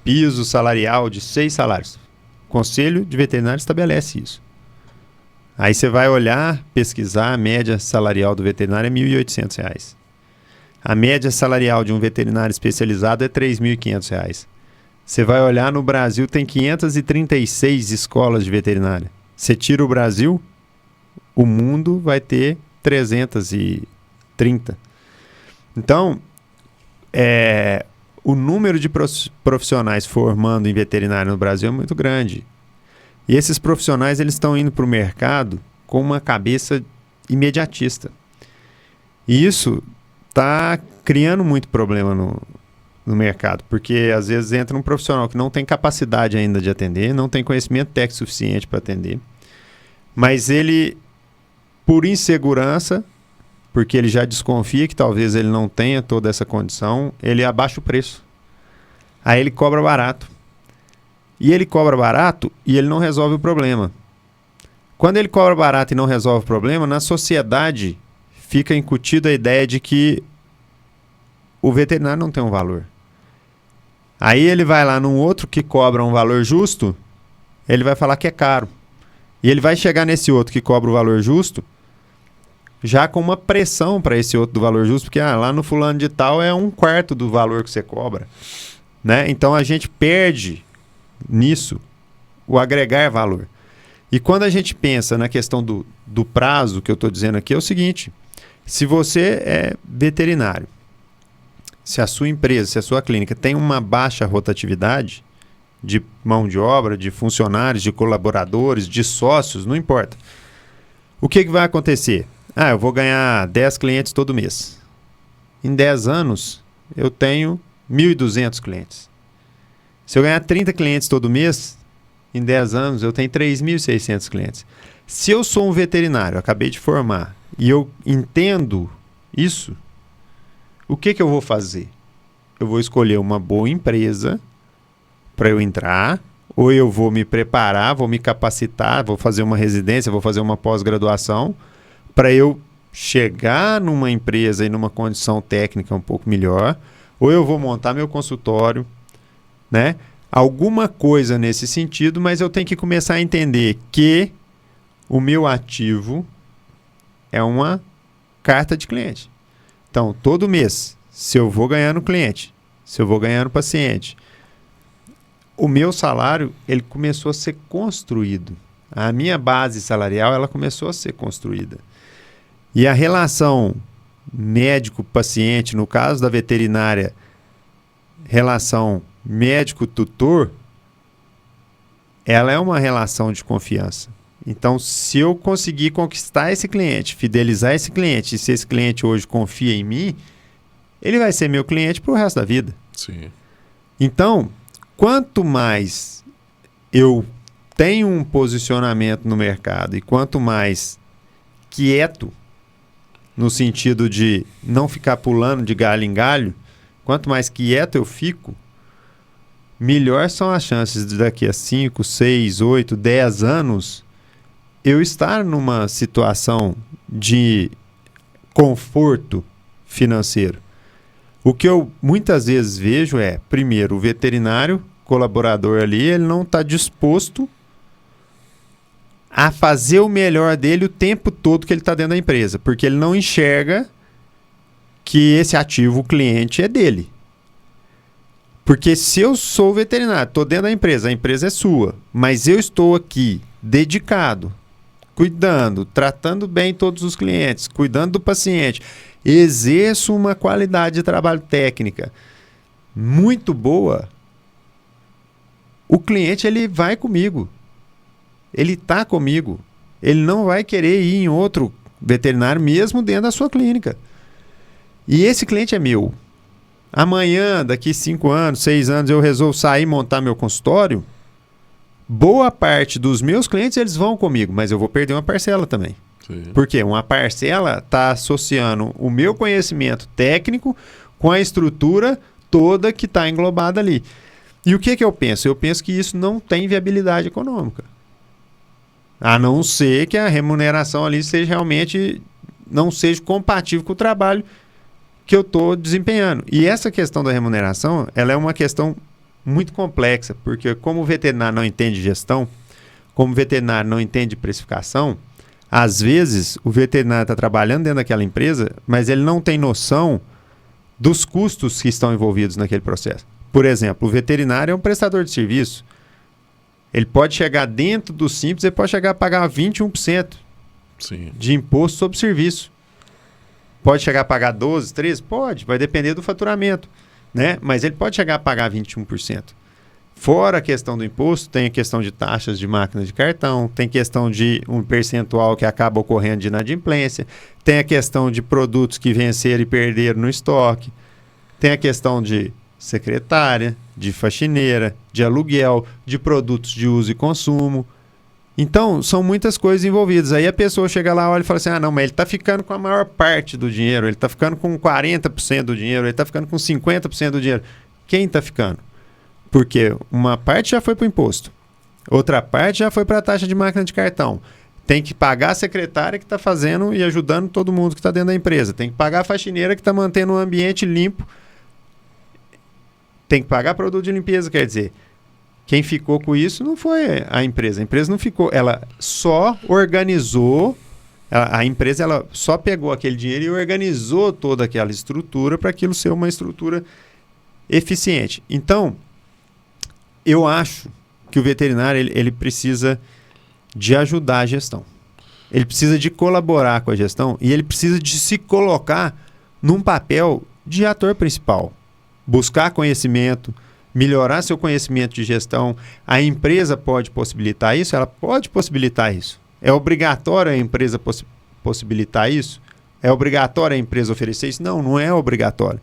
piso salarial de 6 salários. O conselho de veterinário estabelece isso. Aí você vai olhar, pesquisar, a média salarial do veterinário é R$ 1.800. A média salarial de um veterinário especializado é R$ 3.500. Você vai olhar, no Brasil tem 536 escolas de veterinária. Você tira o Brasil, o mundo vai ter 330. Então, o número de profissionais formando em veterinário no Brasil é muito grande. E esses profissionais, eles estão indo para o mercado com uma cabeça imediatista. E isso está criando muito problema no mercado, porque às vezes entra um profissional que não tem capacidade ainda de atender, não tem conhecimento técnico suficiente para atender, mas ele, por insegurança, porque ele já desconfia que talvez ele não tenha toda essa condição, ele abaixa o preço. Aí ele cobra barato. E ele cobra barato e ele não resolve o problema. Quando ele cobra barato e não resolve o problema, na sociedade fica incutida a ideia de que o veterinário não tem um valor. Aí ele vai lá num outro que cobra um valor justo, ele vai falar que é caro. E ele vai chegar nesse outro que cobra o valor justo, já com uma pressão para esse outro do valor justo, porque lá no fulano de tal é 1/4 do valor que você cobra, né? Então a gente perde nisso o agregar valor. E quando a gente pensa na questão do prazo, que eu estou dizendo aqui, é o seguinte: se você é veterinário, se a sua empresa, se a sua clínica tem uma baixa rotatividade de mão de obra, de funcionários, de colaboradores, de sócios, não importa. O que vai acontecer? Eu vou ganhar 10 clientes todo mês. Em 10 anos, eu tenho 1.200 clientes. Se eu ganhar 30 clientes todo mês, em 10 anos, eu tenho 3.600 clientes. Se eu sou um veterinário, acabei de formar, e eu entendo isso, o que eu vou fazer? Eu vou escolher uma boa empresa para eu entrar, ou eu vou me preparar, vou me capacitar, vou fazer uma residência, vou fazer uma pós-graduação, para eu chegar numa empresa e numa condição técnica um pouco melhor, ou eu vou montar meu consultório, né? Alguma coisa nesse sentido, mas eu tenho que começar a entender que o meu ativo é uma carta de cliente. Então, todo mês, se eu vou ganhando cliente, se eu vou ganhando paciente, o meu salário, ele começou a ser construído. A minha base salarial, ela começou a ser construída. E a relação médico-paciente, no caso da veterinária, relação médico-tutor, ela é uma relação de confiança. Então, se eu conseguir conquistar esse cliente, fidelizar esse cliente, e se esse cliente hoje confia em mim, ele vai ser meu cliente para o resto da vida. Sim. Então, quanto mais eu tenho um posicionamento no mercado e quanto mais quieto, no sentido de não ficar pulando de galho em galho, quanto mais quieto eu fico, melhor são as chances de daqui a 5, 6, 8, 10 anos eu estar numa situação de conforto financeiro. O que eu muitas vezes vejo é, primeiro, o veterinário, colaborador ali, ele não está disposto a fazer o melhor dele o tempo todo que ele está dentro da empresa, porque ele não enxerga que esse ativo, o cliente, é dele. Porque se eu sou veterinário, estou dentro da empresa, a empresa é sua, mas eu estou aqui dedicado, cuidando, tratando bem todos os clientes, cuidando do paciente, exerço uma qualidade de trabalho técnica muito boa, o cliente ele vai comigo, ele está comigo, ele não vai querer ir em outro veterinário mesmo dentro da sua clínica. E esse cliente é meu. Amanhã, daqui 5 anos, 6 anos, eu resolvo sair e montar meu consultório. Boa parte dos meus clientes, eles vão comigo, mas eu vou perder uma parcela também. Sim. Porque uma parcela está associando o meu conhecimento técnico com a estrutura toda que está englobada ali. E o que eu penso? Eu penso que isso não tem viabilidade econômica. A não ser que a remuneração ali seja realmente não seja compatível com o trabalho que eu estou desempenhando. E essa questão da remuneração, ela é uma questão muito complexa, porque como o veterinário não entende gestão, como o veterinário não entende precificação, às vezes o veterinário está trabalhando dentro daquela empresa, mas ele não tem noção dos custos que estão envolvidos naquele processo. Por exemplo, o veterinário é um prestador de serviço. Ele pode chegar dentro do Simples, ele pode chegar a pagar 21% Sim. de imposto sobre serviço. Pode chegar a pagar 12%, 13%? Pode, vai depender do faturamento, né? Mas ele pode chegar a pagar 21%. Fora a questão do imposto, tem a questão de taxas de máquina de cartão, tem questão de um percentual que acaba ocorrendo de inadimplência, tem a questão de produtos que venceram e perderam no estoque, tem a questão de secretária, de faxineira, de aluguel, de produtos de uso e consumo. Então, são muitas coisas envolvidas. Aí a pessoa chega lá, olha e fala assim, ah, não, mas ele está ficando com a maior parte do dinheiro, ele está ficando com 40% do dinheiro, ele está ficando com 50% do dinheiro. Quem está ficando? Porque uma parte já foi para o imposto, outra parte já foi para a taxa de máquina de cartão. Tem que pagar a secretária que está fazendo e ajudando todo mundo que está dentro da empresa. Tem que pagar a faxineira que está mantendo o ambiente limpo. Tem que pagar produto de limpeza, quer dizer, quem ficou com isso não foi a empresa. A empresa não ficou, ela só organizou, a empresa ela só pegou aquele dinheiro e organizou toda aquela estrutura para aquilo ser uma estrutura eficiente. Então, eu acho que o veterinário ele precisa de ajudar a gestão. Ele precisa de colaborar com a gestão e ele precisa de se colocar num papel de ator principal. Buscar conhecimento, melhorar seu conhecimento de gestão. A empresa pode possibilitar isso? Ela pode possibilitar isso. É obrigatório a empresa possibilitar isso? É obrigatório a empresa oferecer isso? Não, não é obrigatório.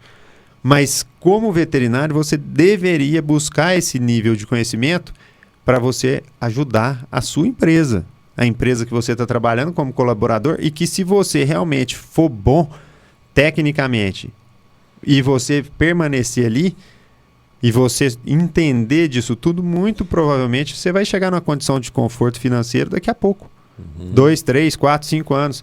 Mas como veterinário, você deveria buscar esse nível de conhecimento para você ajudar a sua empresa. A empresa que você está trabalhando como colaborador e que se você realmente for bom tecnicamente e você permanecer ali e você entender disso tudo, muito provavelmente você vai chegar numa condição de conforto financeiro daqui a pouco. 2, 3, 4, 5 anos.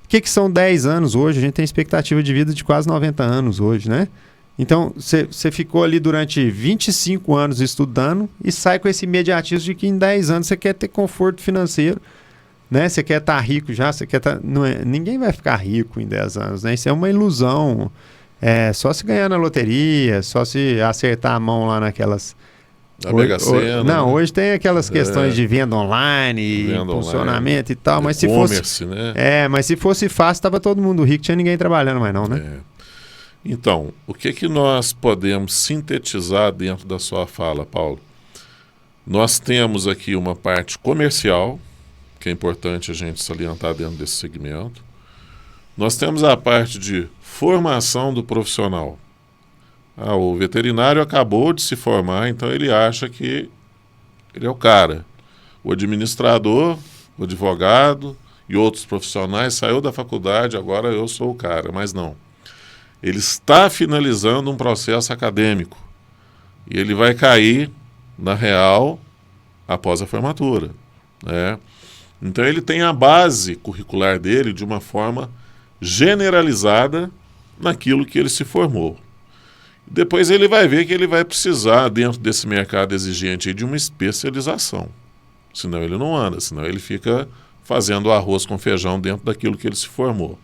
O que são 10 anos hoje? A gente tem expectativa de vida de quase 90 anos hoje, né? Então, você ficou ali durante 25 anos estudando e sai com esse imediatismo de que em 10 anos você quer ter conforto financeiro, né? Você quer estar rico já, você quer estar... Ninguém vai ficar rico em 10 anos, né? Isso é uma ilusão. Só se ganhar na loteria, só se acertar a mão lá naquelas... Mega Sena, não, né? Hoje tem aquelas questões de venda online, funcionamento e tal, mas se fosse... né? Mas se fosse fácil, estava todo mundo rico, tinha ninguém trabalhando mais não, né? Então, o que nós podemos sintetizar dentro da sua fala, Paulo? Nós temos aqui uma parte comercial, que é importante a gente salientar dentro desse segmento. Nós temos a parte de formação do profissional. O veterinário acabou de se formar, então ele acha que ele é o cara. O administrador, o advogado e outros profissionais saiu da faculdade, agora eu sou o cara, mas não. Ele está finalizando um processo acadêmico e ele vai cair na real após a formatura, né? Então ele tem a base curricular dele de uma forma generalizada naquilo que ele se formou. Depois ele vai ver que ele vai precisar, dentro desse mercado exigente, de uma especialização. Senão ele não anda, senão ele fica fazendo arroz com feijão dentro daquilo que ele se formou.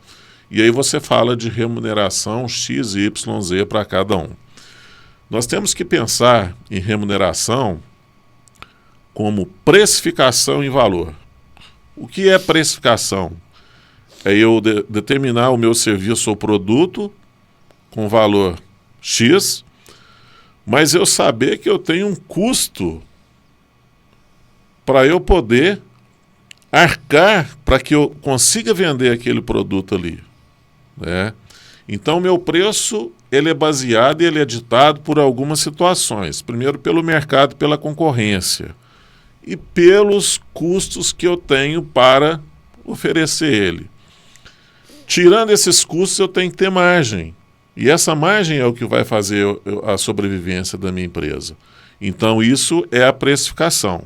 E aí você fala de remuneração X, Y, Z para cada um. Nós temos que pensar em remuneração como precificação em valor. O que é precificação? É eu determinar o meu serviço ou produto com valor X, mas eu saber que eu tenho um custo para eu poder arcar para que eu consiga vender aquele produto ali, né? Então, meu preço ele é baseado e ele é ditado por algumas situações. Primeiro, pelo mercado, pela concorrência. E pelos custos que eu tenho para oferecer ele. Tirando esses custos, eu tenho que ter margem. E essa margem é o que vai fazer a sobrevivência da minha empresa. Então, isso é a precificação.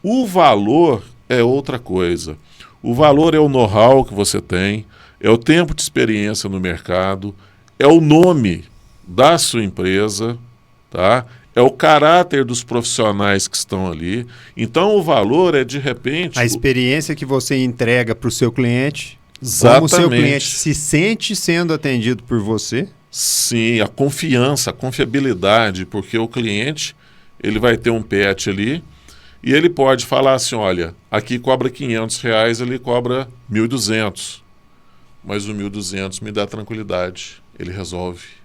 O valor é outra coisa. O valor é o know-how que você tem, é o tempo de experiência no mercado, é o nome da sua empresa, tá? É o caráter dos profissionais que estão ali. Então, o valor é, de repente... A experiência que você entrega para o seu cliente, Exatamente. como o seu cliente se sente sendo atendido por você. Sim, a confiança, a confiabilidade, porque o cliente ele vai ter um pet ali e ele pode falar assim, olha, aqui cobra R$500, ele cobra 1.200, mas o 1.200 me dá tranquilidade, ele resolve.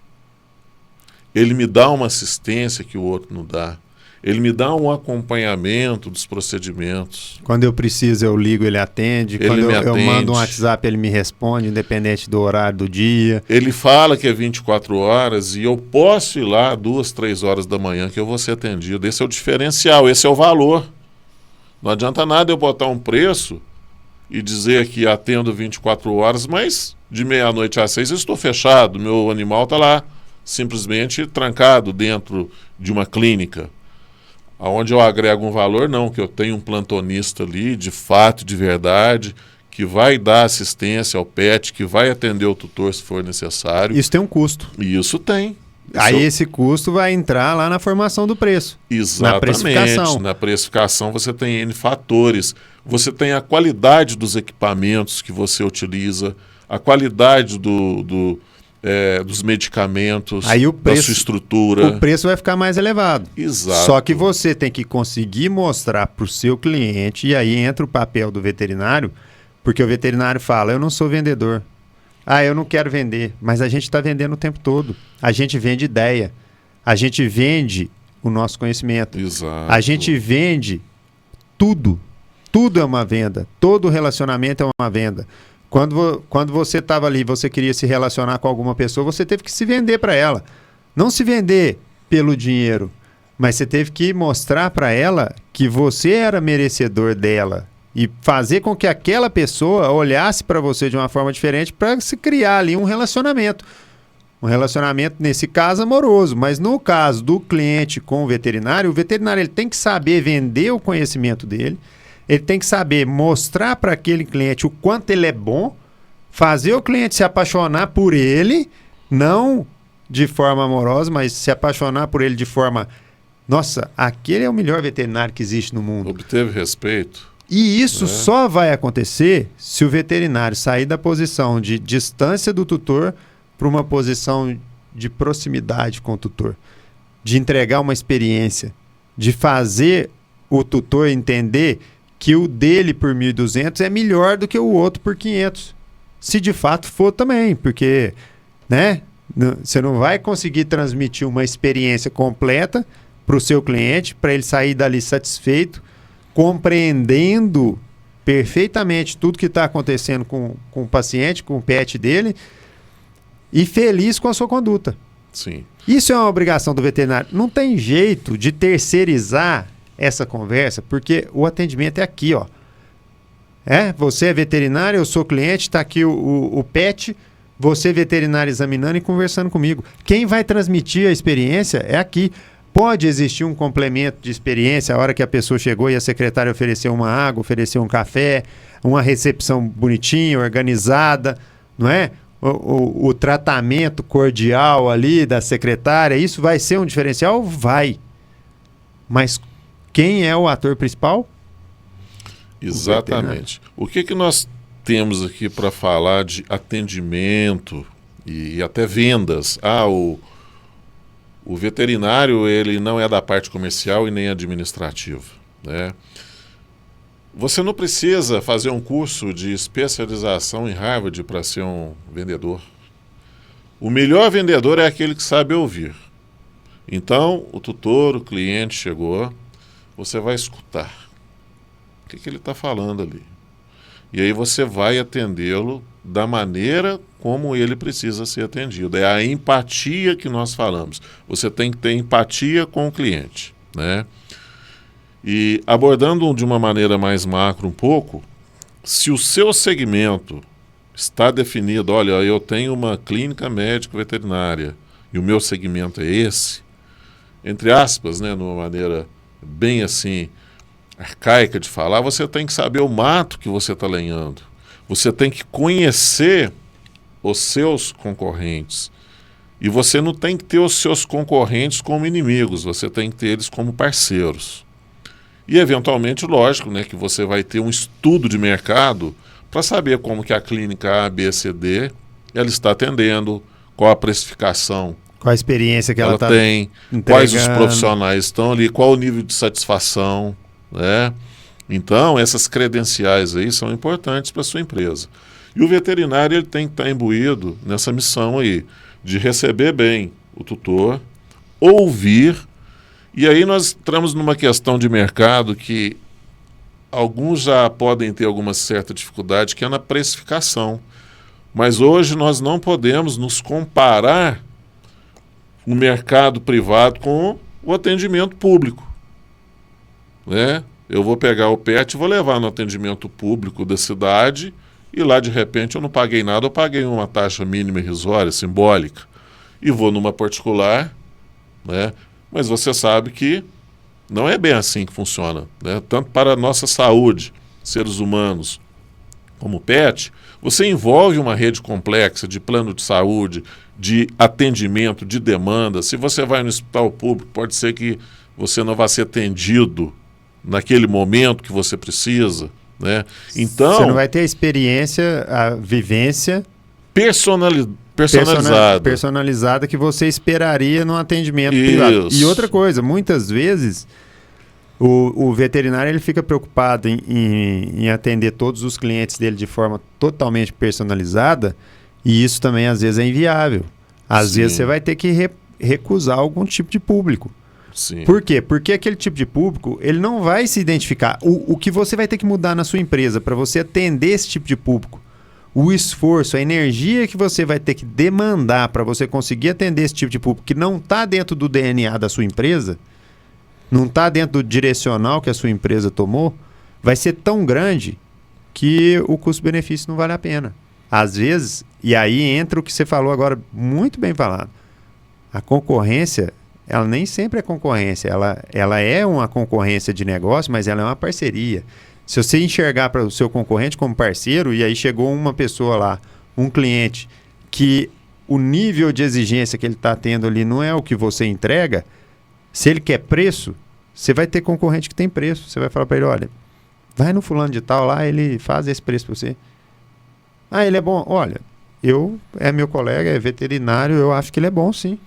Ele me dá uma assistência que o outro não dá. Ele me dá um acompanhamento dos procedimentos. Quando eu preciso, eu ligo, ele atende. Ele Quando me eu atende. mando um WhatsApp, ele me responde, independente do horário do dia. Ele fala que é 24 horas e eu posso ir lá 2, 3 horas da manhã que eu vou ser atendido. Esse é o diferencial, esse é o valor. Não adianta nada eu botar um preço e dizer que atendo 24 horas, mas de meia-noite às 6 eu estou fechado, meu animal está lá, simplesmente trancado dentro de uma clínica. Aonde eu agrego um valor, não, que eu tenho um plantonista ali, de fato, de verdade, que vai dar assistência ao pet, que vai atender o tutor se for necessário. Isso tem um custo. E isso tem. Aí esse custo vai entrar lá na formação do preço. Exatamente. Na precificação. Na precificação você tem N fatores. Você tem a qualidade dos equipamentos que você utiliza, a qualidade dos medicamentos, aí o preço, da sua estrutura. O preço vai ficar mais elevado. Exato. Só que você tem que conseguir mostrar para o seu cliente, e aí entra o papel do veterinário, porque o veterinário fala, eu não sou vendedor. Eu não quero vender, mas a gente está vendendo o tempo todo. A gente vende ideia. A gente vende o nosso conhecimento. Exato. A gente vende tudo. Tudo é uma venda. Todo relacionamento é uma venda. Quando você estava ali, você queria se relacionar com alguma pessoa, você teve que se vender para ela. Não se vender pelo dinheiro, mas você teve que mostrar para ela que você era merecedor dela e fazer com que aquela pessoa olhasse para você de uma forma diferente para se criar ali um relacionamento. Um relacionamento, nesse caso, amoroso. Mas no caso do cliente com o veterinário ele tem que saber vender o conhecimento dele. Ele tem que saber mostrar para aquele cliente o quanto ele é bom, fazer o cliente se apaixonar por ele, não de forma amorosa, mas se apaixonar por ele de forma... Nossa, aquele é o melhor veterinário que existe no mundo. Obteve respeito. E isso só vai acontecer se o veterinário sair da posição de distância do tutor para uma posição de proximidade com o tutor, de entregar uma experiência, de fazer o tutor entender que o dele por 1.200 é melhor do que o outro por 500. Se de fato for também, porque, né, você não vai conseguir transmitir uma experiência completa para o seu cliente, para ele sair dali satisfeito, compreendendo perfeitamente tudo que está acontecendo com o paciente, com o pet dele, e feliz com a sua conduta. Sim. Isso é uma obrigação do veterinário. Não tem jeito de terceirizar essa conversa, porque o atendimento é aqui, ó. Você é veterinário, eu sou cliente, está aqui o pet, você veterinário examinando e conversando comigo. Quem vai transmitir a experiência é aqui. Pode existir um complemento de experiência, a hora que a pessoa chegou e a secretária ofereceu uma água, ofereceu um café, uma recepção bonitinha, organizada, não é? O tratamento cordial ali da secretária, isso vai ser um diferencial? Vai. Mas quem é o ator principal? Exatamente. O que nós temos aqui para falar de atendimento e até vendas? O veterinário ele não é da parte comercial e nem administrativa, né? Você não precisa fazer um curso de especialização em Harvard para ser um vendedor. O melhor vendedor é aquele que sabe ouvir. Então, o tutor, o cliente chegou, você vai escutar o que ele está falando ali. E aí você vai atendê-lo da maneira como ele precisa ser atendido. É a empatia que nós falamos. Você tem que ter empatia com o cliente, né? E abordando de uma maneira mais macro um pouco, se o seu segmento está definido, olha, eu tenho uma clínica médica veterinária e o meu segmento é esse, entre aspas, né, numa maneira bem assim arcaica de falar, você tem que saber o mato que você está lenhando. Você tem que conhecer os seus concorrentes. E você não tem que ter os seus concorrentes como inimigos, você tem que ter eles como parceiros. E, eventualmente, lógico, né, que você vai ter um estudo de mercado para saber como que a clínica A, B, C, D ela está atendendo, qual a precificação, Qual a experiência que ela está tem, entregando, quais os profissionais estão ali, qual o nível de satisfação, né? Então, essas credenciais aí são importantes para a sua empresa. E o veterinário ele tem que estar imbuído nessa missão aí, de receber bem o tutor, ouvir. E aí nós entramos numa questão de mercado que alguns já podem ter alguma certa dificuldade, que é na precificação. Mas hoje nós não podemos nos comparar o mercado privado com o atendimento público, né? Eu vou pegar o pet e vou levar no atendimento público da cidade e lá de repente eu não paguei nada, eu paguei uma taxa mínima irrisória, simbólica, e vou numa particular, né? Mas você sabe que não é bem assim que funciona, né? Tanto para a nossa saúde, seres humanos, como pet, você envolve uma rede complexa de plano de saúde, de atendimento, de demanda. Se você vai no hospital público, pode ser que você não vá ser atendido naquele momento que você precisa, né? Então, você não vai ter a experiência, a vivência personalizada que você esperaria num atendimento privado. E outra coisa, muitas vezes o veterinário ele fica preocupado em atender todos os clientes dele de forma totalmente personalizada, e isso também às vezes é inviável. Às vezes você vai ter que recusar algum tipo de público. Sim. Por quê? Porque aquele tipo de público, ele não vai se identificar. O que você vai ter que mudar na sua empresa para você atender esse tipo de público, o esforço, a energia que você vai ter que demandar para você conseguir atender esse tipo de público que não está dentro do DNA da sua empresa, não está dentro do direcional que a sua empresa tomou, vai ser tão grande que o custo-benefício não vale a pena. Às vezes, e aí entra o que você falou agora, muito bem falado, a concorrência, ela nem sempre é concorrência, ela é uma concorrência de negócio, mas ela é uma parceria. Se você enxergar para o seu concorrente como parceiro, e aí chegou uma pessoa lá, um cliente, que o nível de exigência que ele está tendo ali não é o que você entrega, se ele quer preço, você vai ter concorrente que tem preço. Você vai falar para ele, olha, vai no fulano de tal lá, ele faz esse preço para você. Ah, ele é bom? Olha, é meu colega, é veterinário, eu acho que ele é bom sim.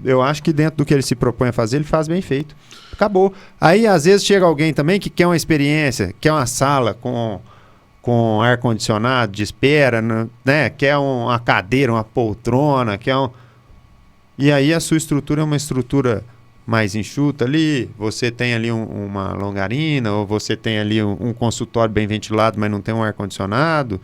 Eu acho que dentro do que ele se propõe a fazer, ele faz bem feito. Acabou. Aí, às vezes, chega alguém também que quer uma experiência, quer uma sala com ar-condicionado de espera, né? Quer uma cadeira, uma poltrona, E aí a sua estrutura é uma estrutura mais enxuta ali, você tem ali uma longarina, ou você tem ali um consultório bem ventilado, mas não tem um ar-condicionado,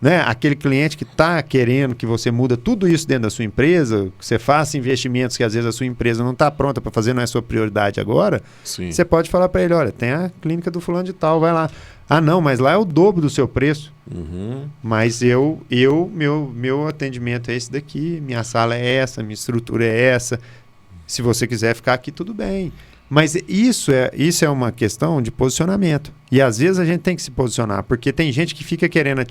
né? Aquele cliente que está querendo que você muda tudo isso dentro da sua empresa, que você faça investimentos que às vezes a sua empresa não está pronta para fazer, não é sua prioridade agora, sim, você pode falar para ele, olha, tem a clínica do fulano de tal, vai lá. Ah, não, mas lá é o dobro do seu preço. Uhum. Mas meu atendimento é esse daqui, minha sala é essa, minha estrutura é essa. Se você quiser ficar aqui, tudo bem. Mas isso é uma questão de posicionamento. E às vezes a gente tem que se posicionar, porque tem gente que fica querendo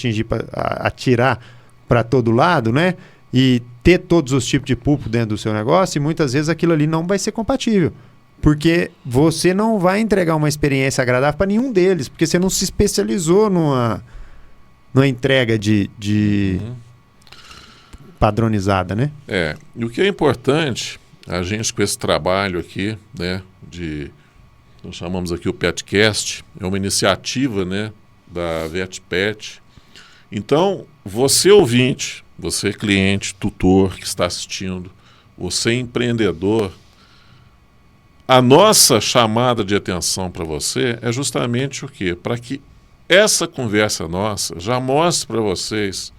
atirar para todo lado, né? E ter todos os tipos de público dentro do seu negócio, e muitas vezes aquilo ali não vai ser compatível. Porque você não vai entregar uma experiência agradável para nenhum deles, porque você não se especializou numa entrega de padronizada, né? E o que é importante, a gente com esse trabalho aqui, né, nós chamamos aqui o Petcast, é uma iniciativa, né, da VetPet. Então, você ouvinte, você cliente, tutor que está assistindo, você empreendedor, a nossa chamada de atenção para você é justamente o quê? Para que essa conversa nossa já mostra para vocês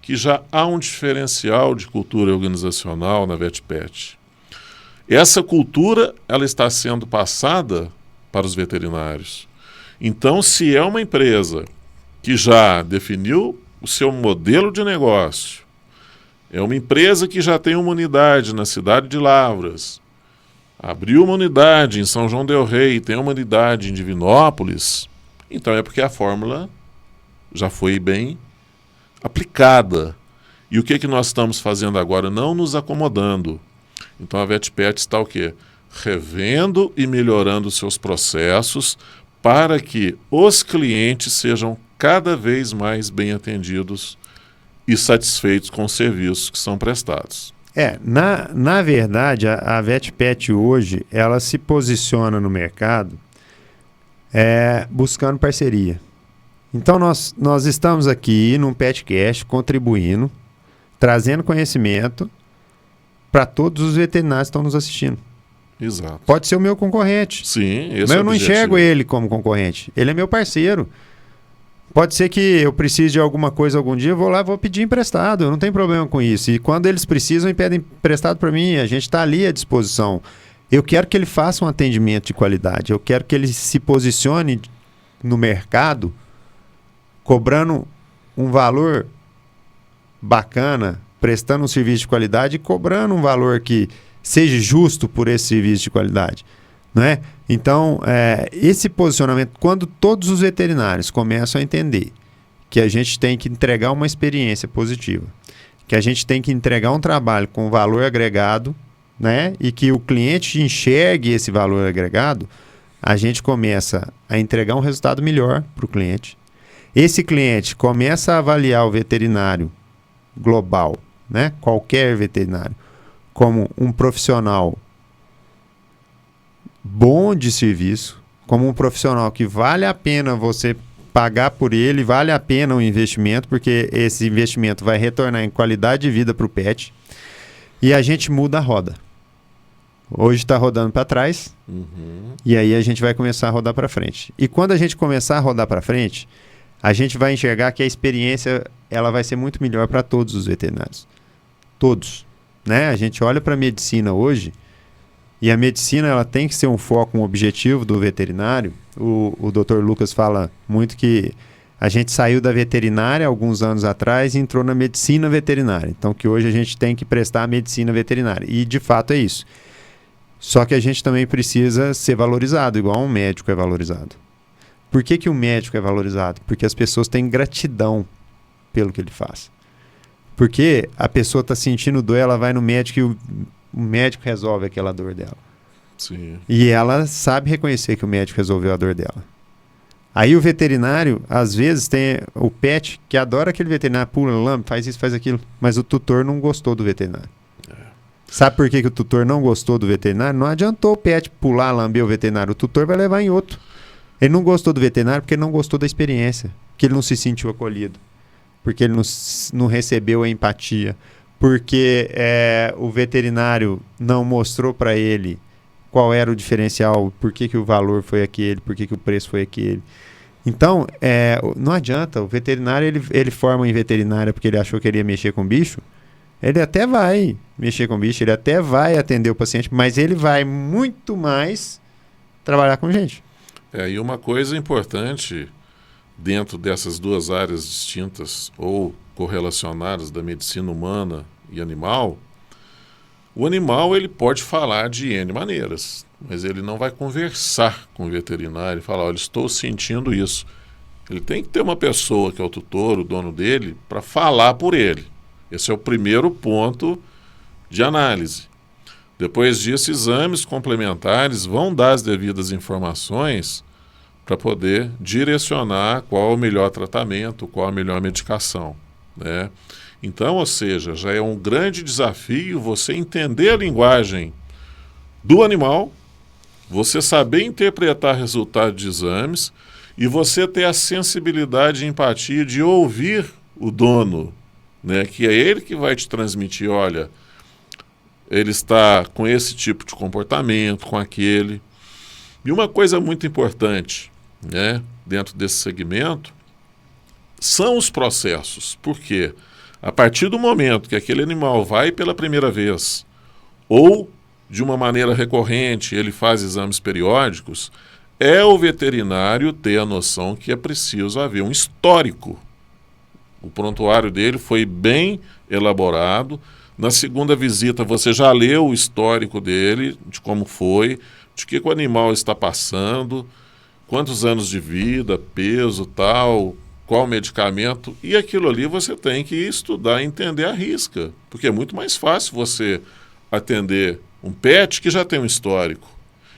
que já há um diferencial de cultura organizacional na VetPet. Essa cultura ela está sendo passada para os veterinários. Então, se é uma empresa que já definiu o seu modelo de negócio, é uma empresa que já tem uma unidade na cidade de Lavras, abriu uma unidade em São João del Rei, tem uma unidade em Divinópolis, então é porque a fórmula já foi bem aplicada. E o que nós estamos fazendo agora? Não nos acomodando. Então a VetPet está o quê? Revendo e melhorando seus processos para que os clientes sejam cada vez mais bem atendidos e satisfeitos com os serviços que são prestados. Na verdade, a VetPet hoje, ela se posiciona no mercado buscando parceria. Então, nós estamos aqui num PetCast contribuindo, trazendo conhecimento para todos os veterinários que estão nos assistindo. Exato. Pode ser o meu concorrente. Sim, esse mas é o eu não objetivo. enxergo ele como concorrente. Ele é meu parceiro. Pode ser que eu precise de alguma coisa algum dia, eu vou lá, vou pedir emprestado. Eu não tenho problema com isso. E quando eles precisam, eles pedem emprestado para mim. A gente está ali à disposição. Eu quero que ele faça um atendimento de qualidade. Eu quero que ele se posicione no mercado cobrando um valor bacana, prestando um serviço de qualidade e cobrando um valor que seja justo por esse serviço de qualidade. Não é? Então, esse posicionamento, quando todos os veterinários começam a entender que a gente tem que entregar uma experiência positiva, que a gente tem que entregar um trabalho com valor agregado, né? E que o cliente enxergue esse valor agregado, a gente começa a entregar um resultado melhor para o cliente. Esse cliente começa a avaliar o veterinário global, né? Qualquer veterinário, como um profissional bom de serviço, como um profissional que vale a pena você pagar por ele, vale a pena o investimento, porque esse investimento vai retornar em qualidade de vida para o pet, e a gente muda a roda. Hoje está rodando para trás, e aí a gente vai começar a rodar para frente. E quando a gente começar a rodar para frente, a gente vai enxergar que a experiência ela vai ser muito melhor para todos os veterinários. Todos. Né? A gente olha para a medicina hoje, e a medicina ela tem que ser um foco, um objetivo do veterinário. O Dr. Lucas fala muito que a gente saiu da veterinária alguns anos atrás e entrou na medicina veterinária. Então que hoje a gente tem que prestar a medicina veterinária. E de fato é isso. Só que a gente também precisa ser valorizado, igual um médico é valorizado. Por que o médico é valorizado? Porque as pessoas têm gratidão pelo que ele faz. Porque a pessoa está sentindo dor, ela vai no médico e o médico resolve aquela dor dela. Sim. E ela sabe reconhecer que o médico resolveu a dor dela. Aí o veterinário, às vezes, tem o pet que adora aquele veterinário, pula, lambe, faz isso, faz aquilo, mas o tutor não gostou do veterinário. Sabe por que o tutor não gostou do veterinário? Não adiantou o pet pular, lamber o veterinário. O tutor vai levar em outro. Ele não gostou do veterinário porque ele não gostou da experiência, porque ele não se sentiu acolhido, porque ele não recebeu a empatia, porque o veterinário não mostrou para ele qual era o diferencial, por que o valor foi aquele, por que o preço foi aquele. Então, não adianta. O veterinário ele forma em veterinária porque ele achou que ele ia mexer com bicho. Ele até vai mexer com bicho, ele até vai atender o paciente, mas ele vai muito mais trabalhar com gente. E uma coisa importante dentro dessas duas áreas distintas ou correlacionadas da medicina humana e animal, o animal ele pode falar de N maneiras, mas ele não vai conversar com o veterinário e falar, olha, estou sentindo isso. Ele tem que ter uma pessoa que é o tutor, o dono dele, para falar por ele. Esse é o primeiro ponto de análise. Depois disso, exames complementares vão dar as devidas informações para poder direcionar qual é o melhor tratamento, qual a melhor medicação, né? Então, ou seja, já é um grande desafio você entender a linguagem do animal, você saber interpretar resultados de exames e você ter a sensibilidade e empatia de ouvir o dono, né? Que é ele que vai te transmitir, olha, ele está com esse tipo de comportamento, com aquele. E uma coisa muito importante, né? dentro desse segmento são os processos. Por quê? A partir do momento que aquele animal vai pela primeira vez ou de uma maneira recorrente, ele faz exames periódicos, é o veterinário ter a noção que é preciso haver um histórico. O prontuário dele foi bem elaborado. Na segunda visita você já leu o histórico dele, de como foi, de que o animal está passando, quantos anos de vida, peso, tal, qual medicamento, e aquilo ali você tem que estudar e entender à risca, porque é muito mais fácil você atender um pet que já tem um histórico,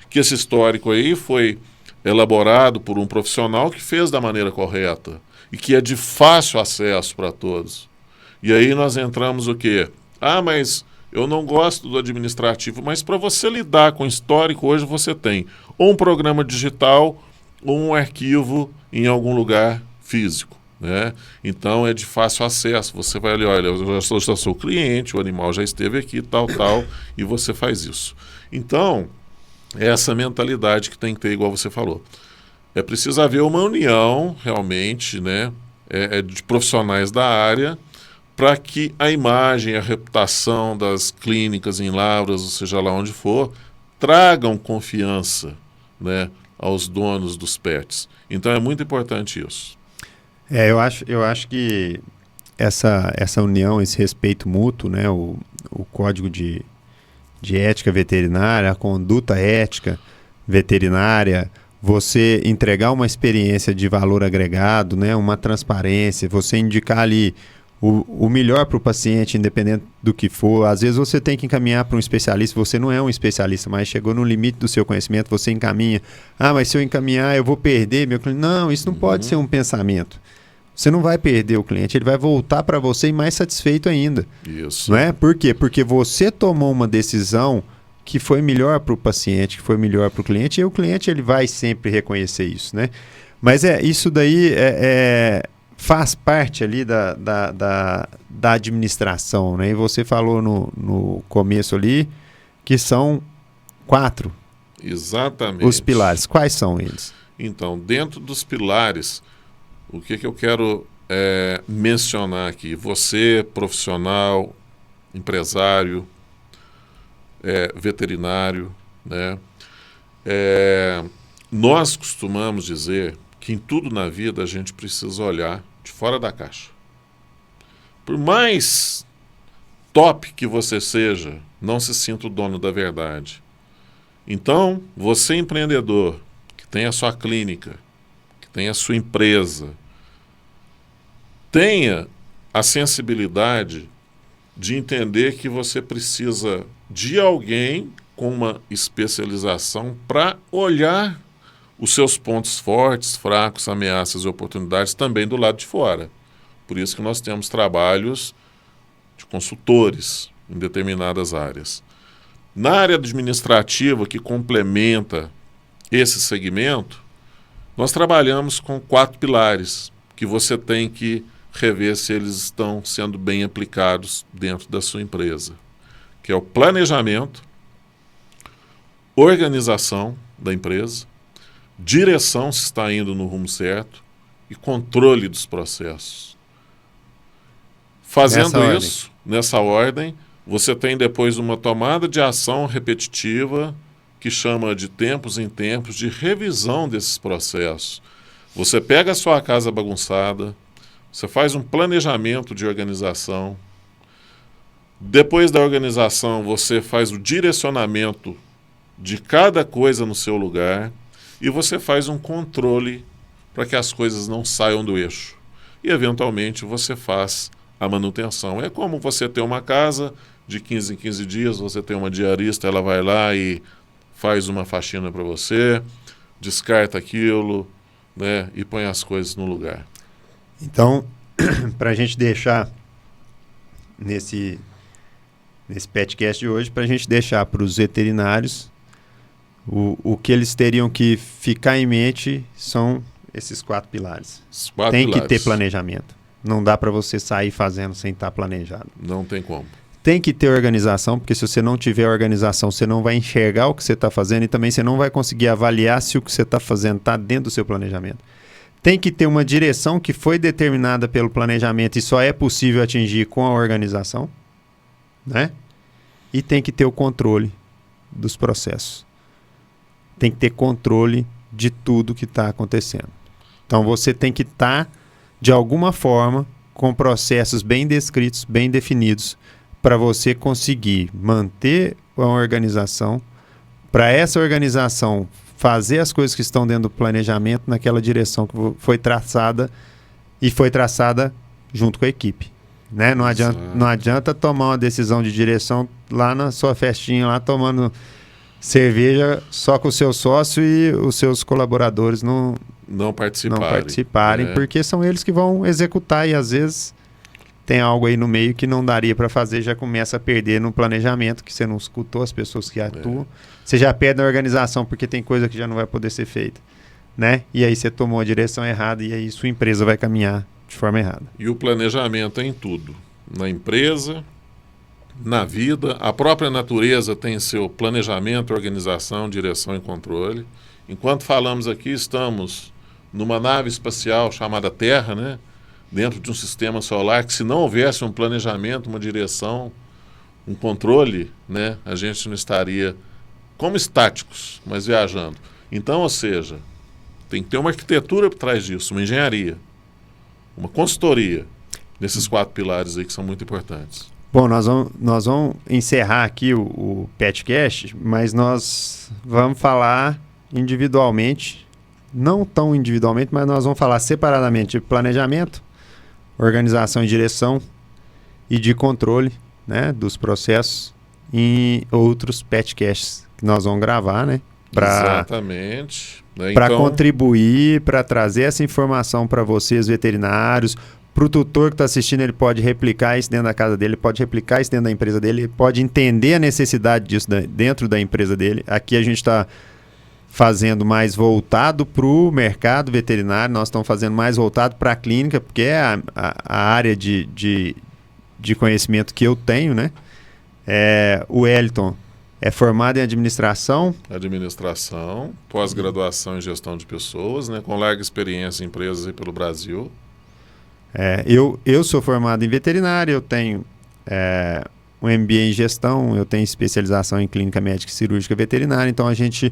que esse histórico aí foi elaborado por um profissional que fez da maneira correta e que é de fácil acesso para todos. E aí nós entramos o quê? Ah, mas eu não gosto do administrativo, mas para você lidar com histórico hoje você tem ou um programa digital ou um arquivo em algum lugar físico, né? Então é de fácil acesso. Você vai ali, olha, eu já sou cliente, o animal já esteve aqui, tal, e você faz isso. Então, é essa mentalidade que tem que ter, igual você falou. É preciso haver uma união, realmente, né, de profissionais da área, para que a imagem, a reputação das clínicas em Lavras, ou seja lá onde for, tragam confiança, né, aos donos dos pets. Então é muito importante isso. Eu acho que essa união, esse respeito mútuo, né, o código de ética veterinária, a conduta ética veterinária, você entregar uma experiência de valor agregado, né, uma transparência, você indicar ali o melhor para o paciente, independente do que for. Às vezes você tem que encaminhar para um especialista, você não é um especialista, mas chegou no limite do seu conhecimento, você encaminha. Ah, mas se eu encaminhar, eu vou perder meu cliente. Não, isso não pode ser um pensamento. Você não vai perder o cliente, ele vai voltar para você e mais satisfeito ainda. Isso. Não é? Por quê? Porque você tomou uma decisão que foi melhor para o paciente, que foi melhor para o cliente, e o cliente ele vai sempre reconhecer isso, né? Mas isso daí faz parte ali da administração, né? E você falou no começo ali que são 4 Exatamente. os pilares. Quais são eles? Então, dentro dos pilares, o que eu quero mencionar aqui? Você, profissional, empresário, veterinário, né? Nós costumamos dizer que em tudo na vida a gente precisa olhar de fora da caixa. Por mais top que você seja, não se sinta o dono da verdade. Então, você empreendedor, que tem a sua clínica, que tem a sua empresa, tenha a sensibilidade de entender que você precisa de alguém com uma especialização para olhar os seus pontos fortes, fracos, ameaças e oportunidades também do lado de fora. Por isso que nós temos trabalhos de consultores em determinadas áreas. Na área administrativa, que complementa esse segmento, nós trabalhamos com 4 pilares que você tem que rever se eles estão sendo bem aplicados dentro da sua empresa, que é o planejamento, organização da empresa, direção se está indo no rumo certo e controle dos processos. Fazendo isso, nessa ordem, você tem depois uma tomada de ação repetitiva que chama de tempos em tempos de revisão desses processos. Você pega a sua casa bagunçada, você faz um planejamento de organização. Depois da organização, você faz o direcionamento de cada coisa no seu lugar e você faz um controle para que as coisas não saiam do eixo. E, eventualmente, você faz a manutenção. É como você ter uma casa, de 15 em 15 dias, você tem uma diarista, ela vai lá e faz uma faxina para você, descarta aquilo, né, e põe as coisas no lugar. Então, para a gente deixar nesse podcast de hoje, para a gente deixar para os veterinários, o que eles teriam que ficar em mente são esses 4 pilares. Tem que ter planejamento. Não dá para você sair fazendo sem estar planejado. Não tem como. Tem que ter organização, porque se você não tiver organização, você não vai enxergar o que você está fazendo e também você não vai conseguir avaliar se o que você está fazendo está dentro do seu planejamento. tem que ter uma direção que foi determinada pelo planejamento e só é possível atingir com a organização, né? E tem que ter o controle dos processos. Tem que ter controle de tudo que está acontecendo. Então você tem que estar, de alguma forma, com processos bem descritos, bem definidos, para você conseguir manter uma organização, para essa organização fazer as coisas que estão dentro do planejamento naquela direção que foi traçada e foi traçada junto com a equipe. Né? Não adianta tomar uma decisão de direção lá na sua festinha, lá tomando cerveja só com o seu sócio e os seus colaboradores não participarem, porque são eles que vão executar e às vezes tem algo aí no meio que não daria para fazer, já começa a perder no planejamento, que você não escutou as pessoas que atuam, você já perde na organização porque tem coisa que já não vai poder ser feita, né? E aí você tomou a direção errada e aí sua empresa vai caminhar de forma errada. E o planejamento é em tudo, na empresa, na vida, a própria natureza tem seu planejamento, organização, direção e controle. Enquanto falamos aqui, estamos numa nave espacial chamada Terra, né? Dentro de um sistema solar que, se não houvesse um planejamento, uma direção, um controle, né? A gente não estaria como estáticos, mas viajando. Então, ou seja, tem que ter uma arquitetura por trás disso, uma engenharia, uma consultoria, nesses 4 pilares aí que são muito importantes. Bom, nós vamos encerrar aqui o PetCast, mas nós vamos falar individualmente, não tão individualmente, mas nós vamos falar separadamente de planejamento, organização e direção e de controle, né, dos processos em outros PetCasts que nós vamos gravar, né? Exatamente. Para contribuir, para trazer essa informação para vocês, veterinários. Para o tutor que está assistindo, ele pode replicar isso dentro da casa dele, pode replicar isso dentro da empresa dele, ele pode entender a necessidade disso dentro da empresa dele. Aqui a gente está fazendo mais voltado para o mercado veterinário, nós estamos fazendo mais voltado para a clínica, porque é a área de conhecimento que eu tenho, né? O Wellington é formado em administração. Pós-graduação em gestão de pessoas, né? Com larga experiência em empresas aí pelo Brasil. Eu sou formado em veterinária, eu tenho um MBA em gestão, eu tenho especialização em clínica médica e cirúrgica veterinária, então a gente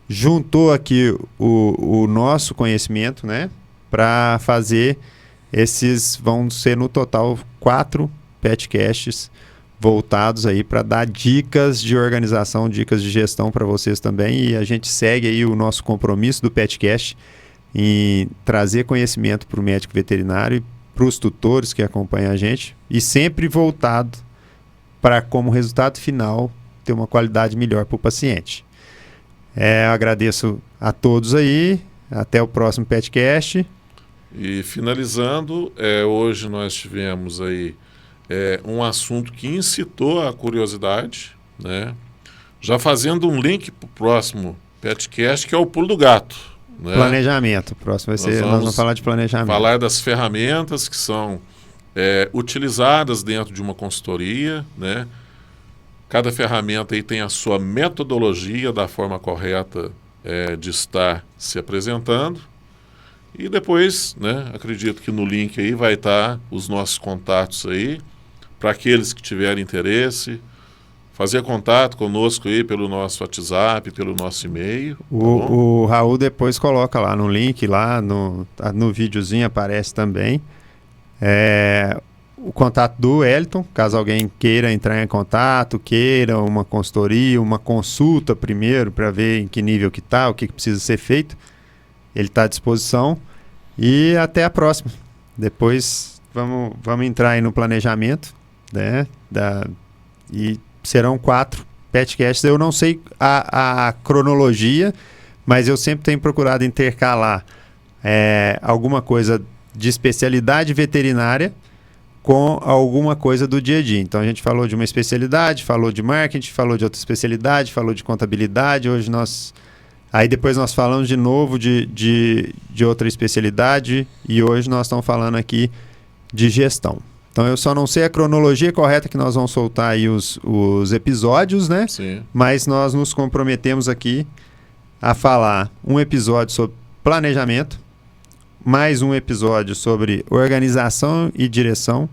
juntou aqui o nosso conhecimento, né, para fazer vão ser no total 4 podcasts voltados aí para dar dicas de organização, dicas de gestão para vocês também, e a gente segue aí o nosso compromisso do podcast em trazer conhecimento para o médico veterinário e para os tutores que acompanham a gente, e sempre voltado para, como resultado final, ter uma qualidade melhor para o paciente. Agradeço a todos aí, até o próximo podcast. E finalizando, hoje nós tivemos aí um assunto que incitou a curiosidade, né? Já fazendo um link para o próximo podcast, que é o pulo do gato. Né? Planejamento. Próximo vai ser, nós vamos falar de planejamento. Falar das ferramentas que são utilizadas dentro de uma consultoria, né? Cada ferramenta aí tem a sua metodologia da forma correta de estar se apresentando. E depois, né, acredito que no link aí vai estar os nossos contatos aí, para aqueles que tiverem interesse, fazer contato conosco aí pelo nosso WhatsApp, pelo nosso e-mail. O Raul depois coloca lá no link, lá no videozinho aparece também. O contato do Wellington, caso alguém queira entrar em contato, queira uma consultoria, uma consulta primeiro para ver em que nível que está, o que precisa ser feito, ele está à disposição. E até a próxima. Depois vamos entrar aí no planejamento, né? E serão 4 podcasts. Eu não sei a cronologia, mas eu sempre tenho procurado intercalar alguma coisa de especialidade veterinária com alguma coisa do dia a dia. Então a gente falou de uma especialidade, falou de marketing, falou de outra especialidade, falou de contabilidade. Aí depois nós falamos de novo de outra especialidade e hoje nós estamos falando aqui de gestão. Então eu só não sei a cronologia correta que nós vamos soltar aí os episódios, né? Sim. Mas nós nos comprometemos aqui a falar um episódio sobre planejamento, mais um episódio sobre organização e direção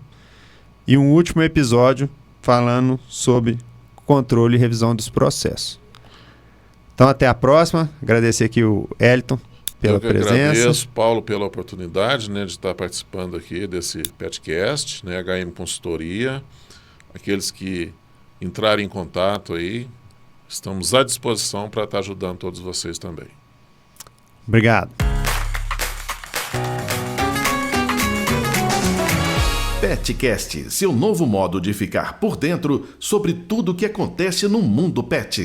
e um último episódio falando sobre controle e revisão dos processos. Então, até a próxima. Agradecer aqui o Elton pela presença. Agradeço, Paulo, pela oportunidade, né, de estar participando aqui desse podcast, né, HM Consultoria. Aqueles que entrarem em contato aí, estamos à disposição para estar ajudando todos vocês também. Obrigado. PetCast, seu novo modo de ficar por dentro sobre tudo o que acontece no mundo pet.